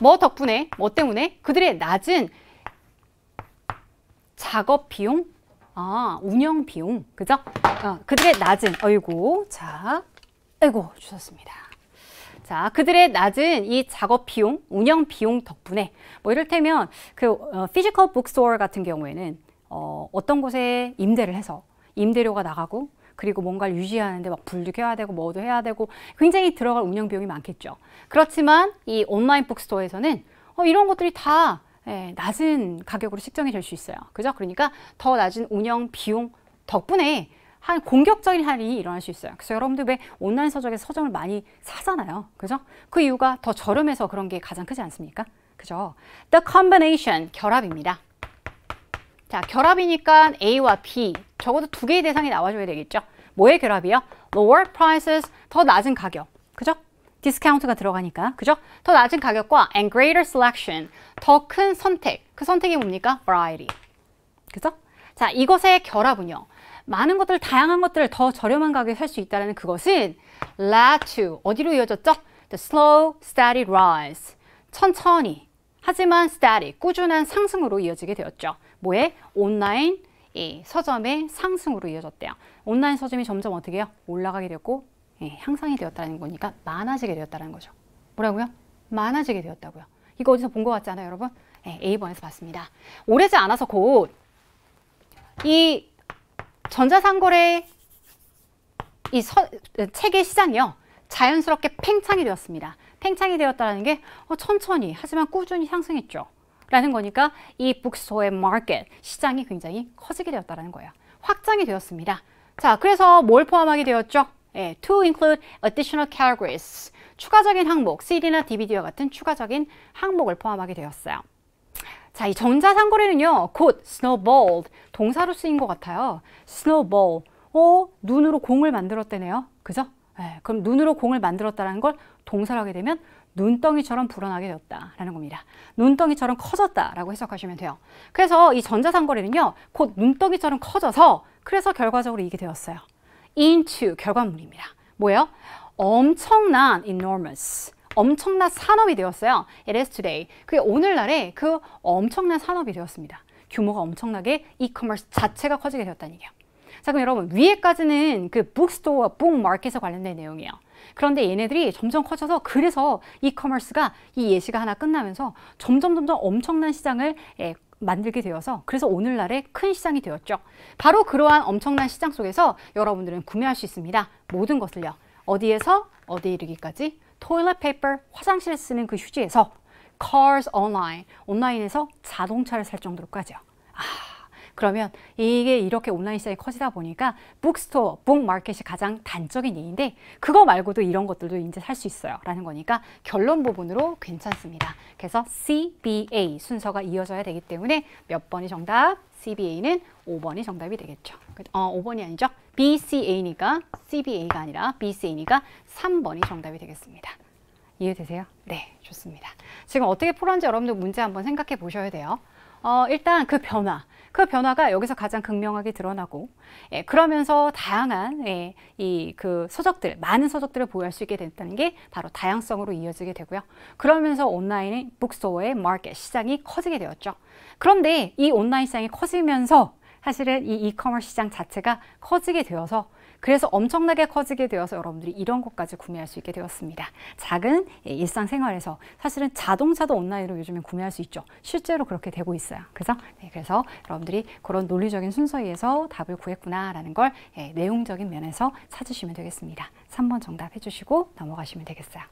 Speaker 1: 뭐 덕분에, 뭐 때문에? 그들의 낮은 작업 비용, 운영 비용, 그죠? 그들의 낮은, 어이구, 자, 아이고, 주셨습니다. 자, 그들의 낮은 이 작업 비용, 운영 비용 덕분에, 뭐 이를테면 그 피지컬 북스토어 같은 경우에는 어떤 곳에 임대를 해서 임대료가 나가고 그리고 뭔가를 유지하는데 막 불도 켜야 되고 뭐도 해야 되고 굉장히 들어갈 운영 비용이 많겠죠. 그렇지만 이 온라인 북스토어에서는 이런 것들이 다 낮은 가격으로 책정이 될 수 있어요. 그죠? 그러니까 더 낮은 운영 비용 덕분에 한 공격적인 할인이 일어날 수 있어요. 그래서 여러분들 왜 온라인 서적에서 서점을 많이 사잖아요. 그죠? 그 이유가 더 저렴해서 그런 게 가장 크지 않습니까? 그죠? The combination, 결합입니다. 자, 결합이니까 A와 B, 적어도 두 개의 대상이 나와줘야 되겠죠. 뭐의 결합이요? Lower prices, 더 낮은 가격. 그죠? 디스카운트가 들어가니까. 그죠? 더 낮은 가격과 and greater selection, 더 큰 선택. 그 선택이 뭡니까? Variety. 그죠? 자, 이것의 결합은요. 많은 것들, 다양한 것들을 더 저렴한 가격에 살 수 있다는 그것은 led to, 어디로 이어졌죠? The slow, steady rise. 천천히, 하지만 steady, 꾸준한 상승으로 이어지게 되었죠. 뭐에? 온라인 서점의 상승으로 이어졌대요. 온라인 서점이 점점 어떻게 해요? 올라가게 되었고 향상이 되었다는 거니까 많아지게 되었다는 거죠. 뭐라고요? 많아지게 되었다고요. 이거 어디서 본 것 같지 않아요, 여러분? A번에서 봤습니다. 오래지 않아서 곧 이 전자상거래 이 책의 시장이요. 자연스럽게 팽창이 되었습니다. 팽창이 되었다는 게 천천히 하지만 꾸준히 상승했죠. 라는 거니까 이 북스토어의 마켓, 시장이 굉장히 커지게 되었다는 거예요. 확장이 되었습니다. 자, 그래서 뭘 포함하게 되었죠? To include additional categories. 추가적인 항목, CD나 DVD와 같은 추가적인 항목을 포함하게 되었어요. 자, 이 전자상거래는요, 곧 snowballed, 동사로 쓰인 것 같아요. snowball, 눈으로 공을 만들었대네요. 그죠? 그럼 눈으로 공을 만들었다는 걸 동사로 하게 되면 눈덩이처럼 불어나게 되었다라는 겁니다. 눈덩이처럼 커졌다라고 해석하시면 돼요. 그래서 이 전자상거래는요, 곧 눈덩이처럼 커져서 그래서 결과적으로 이게 되었어요. into, 결과물입니다. 뭐예요? 엄청난, enormous, 엄청난 산업이 되었어요. It is today. 그게 오늘날에 그 엄청난 산업이 되었습니다. 규모가 엄청나게 이커머스 자체가 커지게 되었다는 얘기예요. 자, 그럼 여러분 위에까지는 그 북스토어와 북마켓에 관련된 내용이에요. 그런데 얘네들이 점점 커져서 그래서 이커머스가 이 예시가 하나 끝나면서 점점 엄청난 시장을 만들게 되어서 그래서 오늘날의 큰 시장이 되었죠. 바로 그러한 엄청난 시장 속에서 여러분들은 구매할 수 있습니다. 모든 것을요. 어디에서 어디에 이르기까지 토일렛 페이퍼, 화장실에 쓰는 그 휴지에서 cars online, 온라인에서 자동차를 살 정도로까지요. 그러면 이게 이렇게 온라인 시장이 커지다 보니까 북스토어, 북마켓이 가장 단적인 예인데 그거 말고도 이런 것들도 이제 살 수 있어요 라는 거니까 결론 부분으로 괜찮습니다. 그래서 CBA 순서가 이어져야 되기 때문에 몇 번이 정답? CBA는 5번이 정답이 되겠죠. 5번이 아니죠. BCA니까 CBA가 아니라 BCA니까 3번이 정답이 되겠습니다. 이해되세요? 네, 좋습니다. 지금 어떻게 풀었는지 여러분들 문제 한번 생각해 보셔야 돼요. 일단 그 변화가 여기서 가장 극명하게 드러나고, 그러면서 다양한 그 서적들, 많은 서적들을 보유할 수 있게 됐다는 게 바로 다양성으로 이어지게 되고요. 그러면서 온라인의 북스토어의 마켓, 시장이 커지게 되었죠. 그런데 이 온라인 시장이 커지면서 사실은 이 이커머스 시장 자체가 커지게 되어서, 그래서 엄청나게 커지게 되어서 여러분들이 이런 것까지 구매할 수 있게 되었습니다. 작은 일상생활에서 사실은 자동차도 온라인으로 요즘엔 구매할 수 있죠. 실제로 그렇게 되고 있어요. 그래서 그래서 여러분들이 그런 논리적인 순서에 의해서 답을 구했구나라는 걸 내용적인 면에서 찾으시면 되겠습니다. 3번 정답 해주시고 넘어가시면 되겠어요.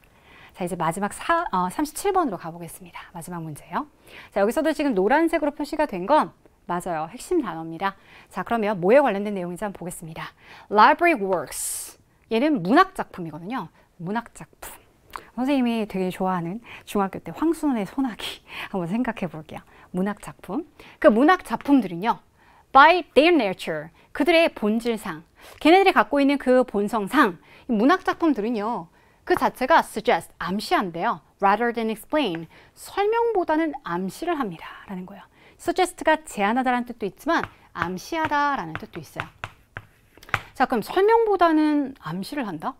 Speaker 1: 자, 이제 마지막 37번으로 가보겠습니다. 마지막 문제예요. 자, 여기서도 지금 노란색으로 표시가 된 건 맞아요. 핵심 단어입니다. 자, 그러면 뭐에 관련된 내용인지 한번 보겠습니다. Library works. 얘는 문학작품이거든요. 문학작품. 선생님이 되게 좋아하는 중학교 때 황순원의 소나기 한번 생각해 볼게요. 문학작품. 그 문학작품들은요. By their nature. 그들의 본질상. 걔네들이 갖고 있는 그 본성상. 문학작품들은요. 그 자체가 suggest, 암시한대요. Rather than explain. 설명보다는 암시를 합니다. 라는 거예요. suggest가 제안하다라는 뜻도 있지만 암시하다라는 뜻도 있어요. 자, 그럼 설명보다는 암시를 한다?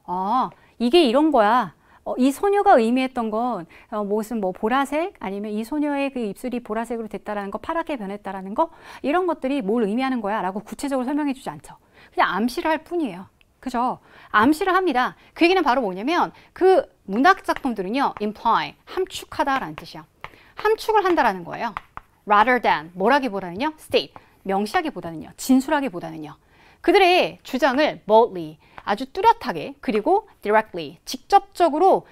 Speaker 1: 아, 이게 이런 거야. 이 소녀가 의미했던 건 무슨 뭐 보라색 아니면 이 소녀의 그 입술이 보라색으로 됐다라는 거, 파랗게 변했다라는 거, 이런 것들이 뭘 의미하는 거야 라고 구체적으로 설명해 주지 않죠. 그냥 암시를 할 뿐이에요. 그죠? 암시를 합니다. 그 얘기는 바로 뭐냐면 그 문학작품들은요, imply, 함축하다라는 뜻이야. 함축을 한다라는 거예요. rather than, 뭐라기보다는요, state, 명시하기보다는요, 진술하기보다는요. 그들의 주장을 boldly, 아주 뚜렷하게, 그리고 directly, 직접적으로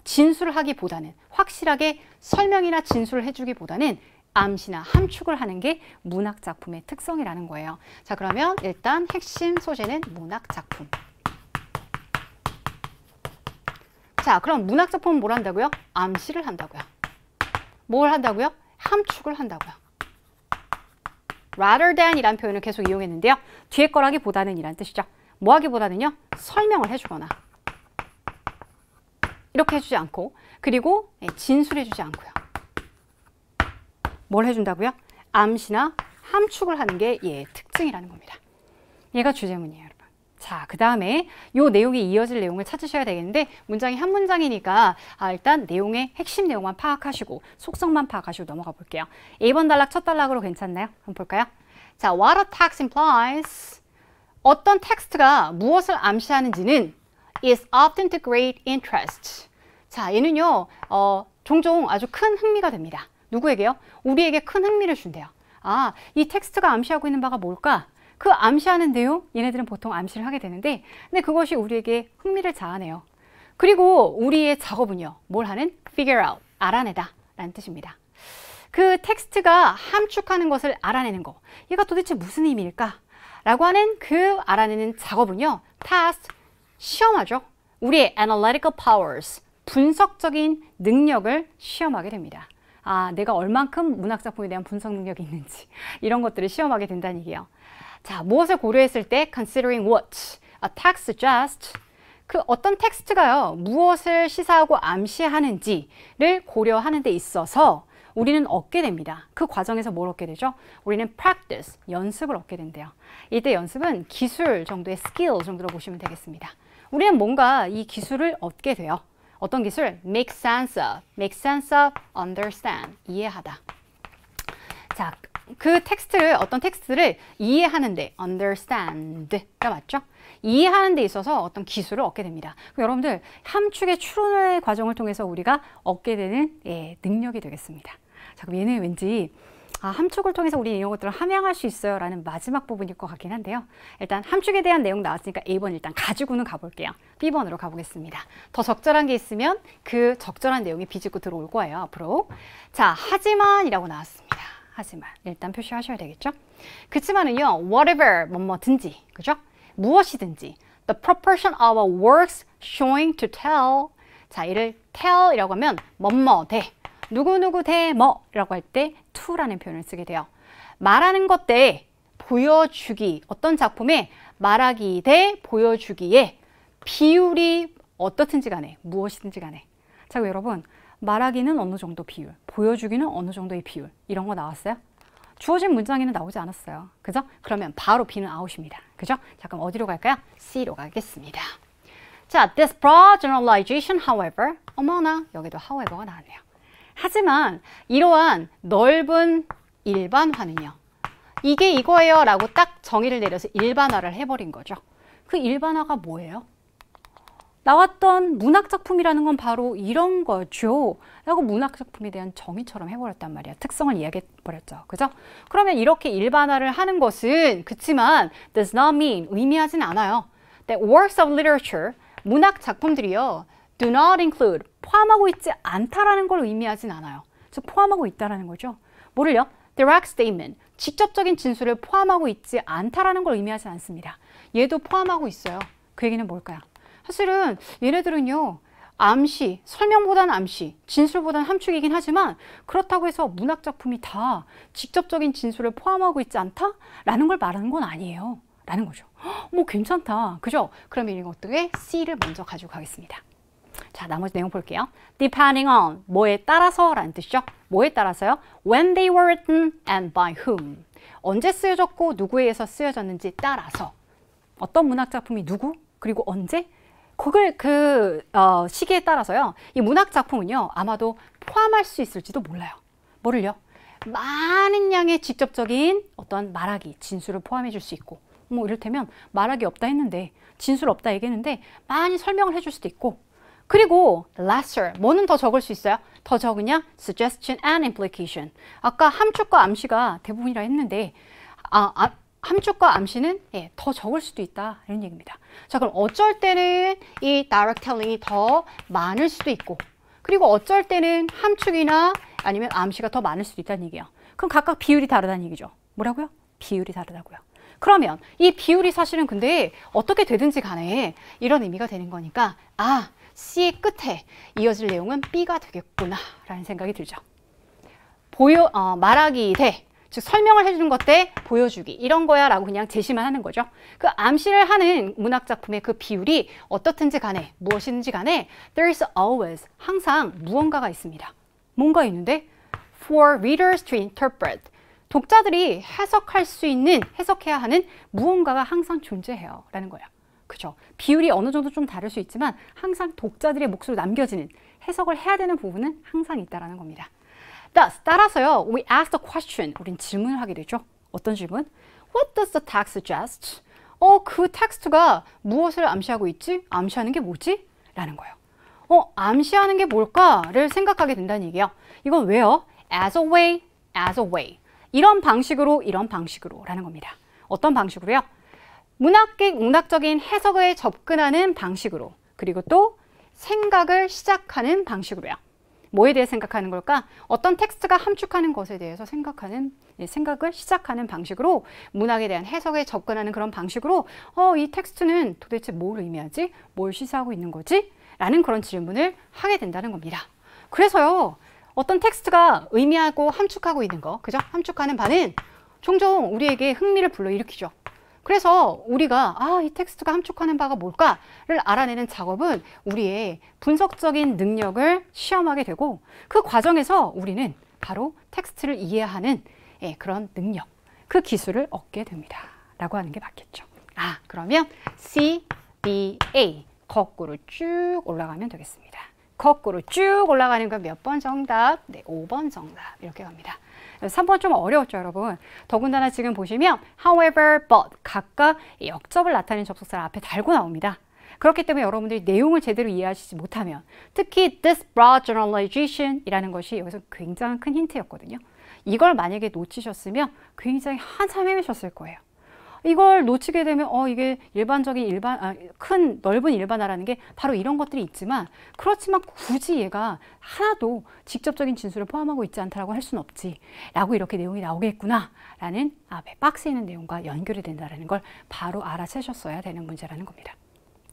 Speaker 1: 진술을 하기보다는, 확실하게 설명이나 진술을 해주기보다는 암시나 함축을 하는 게 문학작품의 특성이라는 거예요. 자, 그러면 일단 핵심 소재는 문학작품. 자, 그럼 문학작품은 뭘 한다고요? 암시를 한다고요. 뭘 한다고요? 함축을 한다고요. rather than 이란 표현을 계속 이용했는데요. 뒤에 거라기보다는 이란 뜻이죠. 뭐 하기보다는요. 설명을 해주거나 이렇게 해주지 않고, 그리고 진술해주지 않고요. 뭘 해준다고요? 암시나 함축을 하는 게 얘의 특징이라는 겁니다. 얘가 주제문이에요, 여러분. 자, 그 다음에 이 내용이 이어질 내용을 찾으셔야 되겠는데, 문장이 한 문장이니까 일단 내용의 핵심 내용만 파악하시고 속성만 파악하시고 넘어가 볼게요. 1번 단락 첫 단락으로 괜찮나요? 한번 볼까요? 자, what a text implies. 어떤 텍스트가 무엇을 암시하는지는 is often to great interest. 자, 얘는요, 종종 아주 큰 흥미가 됩니다. 누구에게요? 우리에게 큰 흥미를 준대요. 아, 이 텍스트가 암시하고 있는 바가 뭘까? 그 암시하는 내용, 얘네들은 보통 암시를 하게 되는데, 근데 그것이 우리에게 흥미를 자아내요. 그리고 우리의 작업은요, 뭘 하는? figure out, 알아내다 라는 뜻입니다. 그 텍스트가 함축하는 것을 알아내는 거, 얘가 도대체 무슨 의미일까? 라고 하는 그 알아내는 작업은요, task, 시험하죠. 우리의 analytical powers, 분석적인 능력을 시험하게 됩니다. 아, 내가 얼만큼 문학작품에 대한 분석 능력이 있는지, 이런 것들을 시험하게 된다는 얘기예요. 자, 무엇을 고려했을 때 considering what a text suggests, 그 어떤 텍스트가요, 무엇을 시사하고 암시하는지를 고려하는 데 있어서 우리는 얻게 됩니다. 그 과정에서 뭘 얻게 되죠? 우리는 practice, 연습을 얻게 된대요. 이때 연습은 기술 정도의 skill 정도로 보시면 되겠습니다. 우리는 뭔가 이 기술을 얻게 돼요. 어떤 기술? make sense of, understand, 이해하다. 자, 그 텍스트를, 어떤 텍스트를 이해하는데, understand가 맞죠? 이해하는 데 있어서 어떤 기술을 얻게 됩니다. 여러분들, 함축의 추론의 과정을 통해서 우리가 얻게 되는 능력이 되겠습니다. 자, 그럼 얘는 왠지 함축을 통해서 우리 이런 것들을 함양할 수 있어요 라는 마지막 부분일 것 같긴 한데요. 일단 함축에 대한 내용 나왔으니까 A번 일단 가지고는 가볼게요. B번으로 가보겠습니다. 더 적절한 게 있으면 그 적절한 내용이 비집고 들어올 거예요, 앞으로. 자, 하지만 이라고 나왔습니다. 하지만 일단 표시하셔야 되겠죠. 그치만은요, whatever, 뭐든지, 그죠? 무엇이든지, the proportion of a works showing to tell. 자, 이를 tell 이라고 하면 뭐뭐 대, 누구누구 대 뭐라고 할 때 to라는 표현을 쓰게 돼요. 말하는 것 대 보여주기, 어떤 작품의 말하기 대 보여주기의 비율이 어떻든지 간에, 무엇이든지 간에. 자, 여러분, 말하기는 어느 정도 비율, 보여주기는 어느 정도의 비율, 이런 거 나왔어요? 주어진 문장에는 나오지 않았어요. 그죠? 그러면 바로 B는 아웃입니다. 그죠? 자, 그럼 어디로 갈까요? C로 가겠습니다. 자, this broad generalization, however, 어머나, 여기도 however가 나왔네요. 하지만 이러한 넓은 일반화는요. 이게 이거예요 라고 딱 정의를 내려서 일반화를 해버린 거죠. 그 일반화가 뭐예요? 나왔던 문학작품이라는 건 바로 이런 거죠. 라고 문학작품에 대한 정의처럼 해버렸단 말이야. 특성을 이야기해버렸죠. 그죠? 그러면 이렇게 일반화를 하는 것은 그치만 does not mean, 의미하진 않아요. That works of literature, 문학작품들이요. do not include, 포함하고 있지 않다라는 걸 의미하진 않아요. 즉 포함하고 있다라는 거죠. 뭐를요? direct statement, 직접적인 진술을 포함하고 있지 않다라는 걸 의미하지 않습니다. 얘도 포함하고 있어요. 그 얘기는 뭘까요? 사실은 얘네들은요. 암시, 설명보다는 암시, 진술보다는 함축이긴 하지만 그렇다고 해서 문학작품이 다 직접적인 진술을 포함하고 있지 않다라는 걸 말하는 건 아니에요. 라는 거죠. 뭐 괜찮다. 그죠? 그러면 이거 어떻게? C를 먼저 가지고 가겠습니다. 자, 나머지 내용 볼게요. Depending on, 뭐에 따라서 라는 뜻이죠. 뭐에 따라서요? When they were written and by whom. 언제 쓰여졌고 누구에 의해서 쓰여졌는지 따라서. 어떤 문학작품이 누구? 그리고 언제? 그걸 시기에 따라서요. 이 문학작품은요. 아마도 포함할 수 있을지도 몰라요. 뭐를요? 많은 양의 직접적인 어떤 말하기, 진술을 포함해 줄 수 있고 뭐 이를테면 말하기 없다 했는데 진술 없다 얘기했는데 많이 설명을 해줄 수도 있고 그리고 lesser, 뭐는 더 적을 수 있어요? 더 적으냐? suggestion and implication. 아까 함축과 암시가 대부분이라 했는데 함축과 암시는 더 적을 수도 있다 이런 얘기입니다. 자, 그럼 어쩔 때는 이 direct telling이 더 많을 수도 있고 그리고 어쩔 때는 함축이나 아니면 암시가 더 많을 수도 있다는 얘기예요. 그럼 각각 비율이 다르다는 얘기죠. 뭐라고요? 비율이 다르다고요. 그러면 이 비율이 사실은 근데 어떻게 되든지 간에 이런 의미가 되는 거니까 C의 끝에 이어질 내용은 B가 되겠구나 라는 생각이 들죠. 말하기 대 즉 설명을 해주는 것 대 보여주기 이런 거야 라고 그냥 제시만 하는 거죠. 그 암시를 하는 문학작품의 그 비율이 어떻든지 간에 무엇이든지 간에 there is always 항상 무언가가 있습니다. 뭔가 있는데 for readers to interpret 독자들이 해석할 수 있는 해석해야 하는 무언가가 항상 존재해요 라는 거예요. 그죠? 비율이 어느 정도 좀 다를 수 있지만 항상 독자들의 몫으로 남겨지는 해석을 해야 되는 부분은 항상 있다라는 겁니다. Thus, 따라서요, we ask the question, 우린 질문을 하게 되죠. 어떤 질문? What does the text suggest? 그 텍스트가 무엇을 암시하고 있지? 암시하는 게 뭐지? 라는 거예요. 암시하는 게 뭘까를 생각하게 된다는 얘기예요. 이건 왜요? As a way, as a way. 이런 방식으로 라는 겁니다. 어떤 방식으로요? 문학적인 해석에 접근하는 방식으로 그리고 또 생각을 시작하는 방식으로요. 뭐에 대해 생각하는 걸까? 어떤 텍스트가 함축하는 것에 대해서 생각을 시작하는 방식으로 문학에 대한 해석에 접근하는 그런 방식으로 이 텍스트는 도대체 뭘 의미하지? 뭘 시사하고 있는 거지? 라는 그런 질문을 하게 된다는 겁니다. 그래서요. 어떤 텍스트가 의미하고 함축하고 있는 거, 그죠? 함축하는 바는 종종 우리에게 흥미를 불러일으키죠. 그래서 우리가 이 텍스트가 함축하는 바가 뭘까를 알아내는 작업은 우리의 분석적인 능력을 시험하게 되고 그 과정에서 우리는 바로 텍스트를 이해하는 그런 능력, 그 기술을 얻게 됩니다. 라고 하는 게 맞겠죠. 그러면 C, B, A 거꾸로 쭉 올라가면 되겠습니다. 거꾸로 쭉 올라가는 건 몇 번 정답? 네, 5번 정답 이렇게 갑니다. 3번 좀 어려웠죠, 여러분. 더군다나 지금 보시면 however, but 각각 역접을 나타내는 접속사를 앞에 달고 나옵니다. 그렇기 때문에 여러분들이 내용을 제대로 이해하시지 못하면 특히 this broad generalization 이라는 것이 여기서 굉장히 큰 힌트였거든요. 이걸 만약에 놓치셨으면 굉장히 한참 헤매셨을 거예요. 이걸 놓치게 되면 이게 일반적인 큰 넓은 일반화라는 게 바로 이런 것들이 있지만 그렇지만 굳이 얘가 하나도 직접적인 진술을 포함하고 있지 않다라고 할 수는 없지 라고 이렇게 내용이 나오겠구나 라는 앞에 박스에 있는 내용과 연결이 된다는 걸 바로 알아채셨어야 되는 문제라는 겁니다.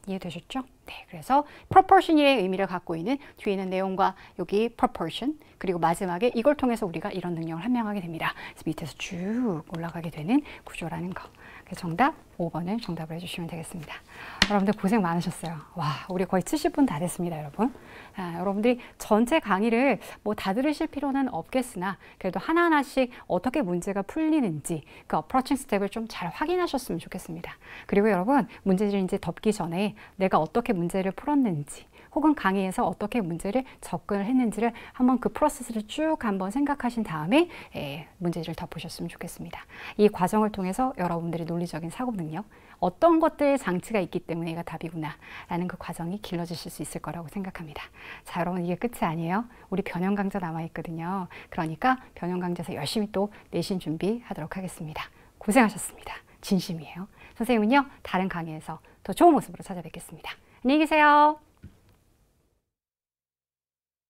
Speaker 1: 이해되셨죠? 네, 그래서 proportion의 의미를 갖고 있는 뒤에 있는 내용과 여기 proportion 그리고 마지막에 이걸 통해서 우리가 이런 능력을 함양하게 됩니다. 그래서 밑에서 쭉 올라가게 되는 구조라는 거. 그래서 정답 5번을 정답을 해주시면 되겠습니다. 여러분들 고생 많으셨어요. 와, 우리 거의 70분 다 됐습니다, 여러분. 여러분들이 전체 강의를 뭐 다 들으실 필요는 없겠으나 그래도 하나하나씩 어떻게 문제가 풀리는지 그 어프로칭 스텝을 좀 잘 확인하셨으면 좋겠습니다. 그리고 여러분 문제를 이제 덮기 전에 내가 어떻게 문제를 풀었는지 혹은 강의에서 어떻게 문제를 접근을 했는지를 한번 그 프로세스를 쭉 한번 생각하신 다음에 문제를 덮으셨으면 좋겠습니다. 이 과정을 통해서 여러분들의 논리적인 사고 능력, 어떤 것들 장치가 있기 때문에 얘가 답이구나 라는 그 과정이 길러지실 수 있을 거라고 생각합니다. 자, 여러분 이게 끝이 아니에요. 우리 변형 강좌 남아있거든요. 그러니까 변형 강좌에서 열심히 또 내신 준비하도록 하겠습니다. 고생하셨습니다. 진심이에요. 선생님은요, 다른 강의에서 더 좋은 모습으로 찾아뵙겠습니다. 안녕히 계세요.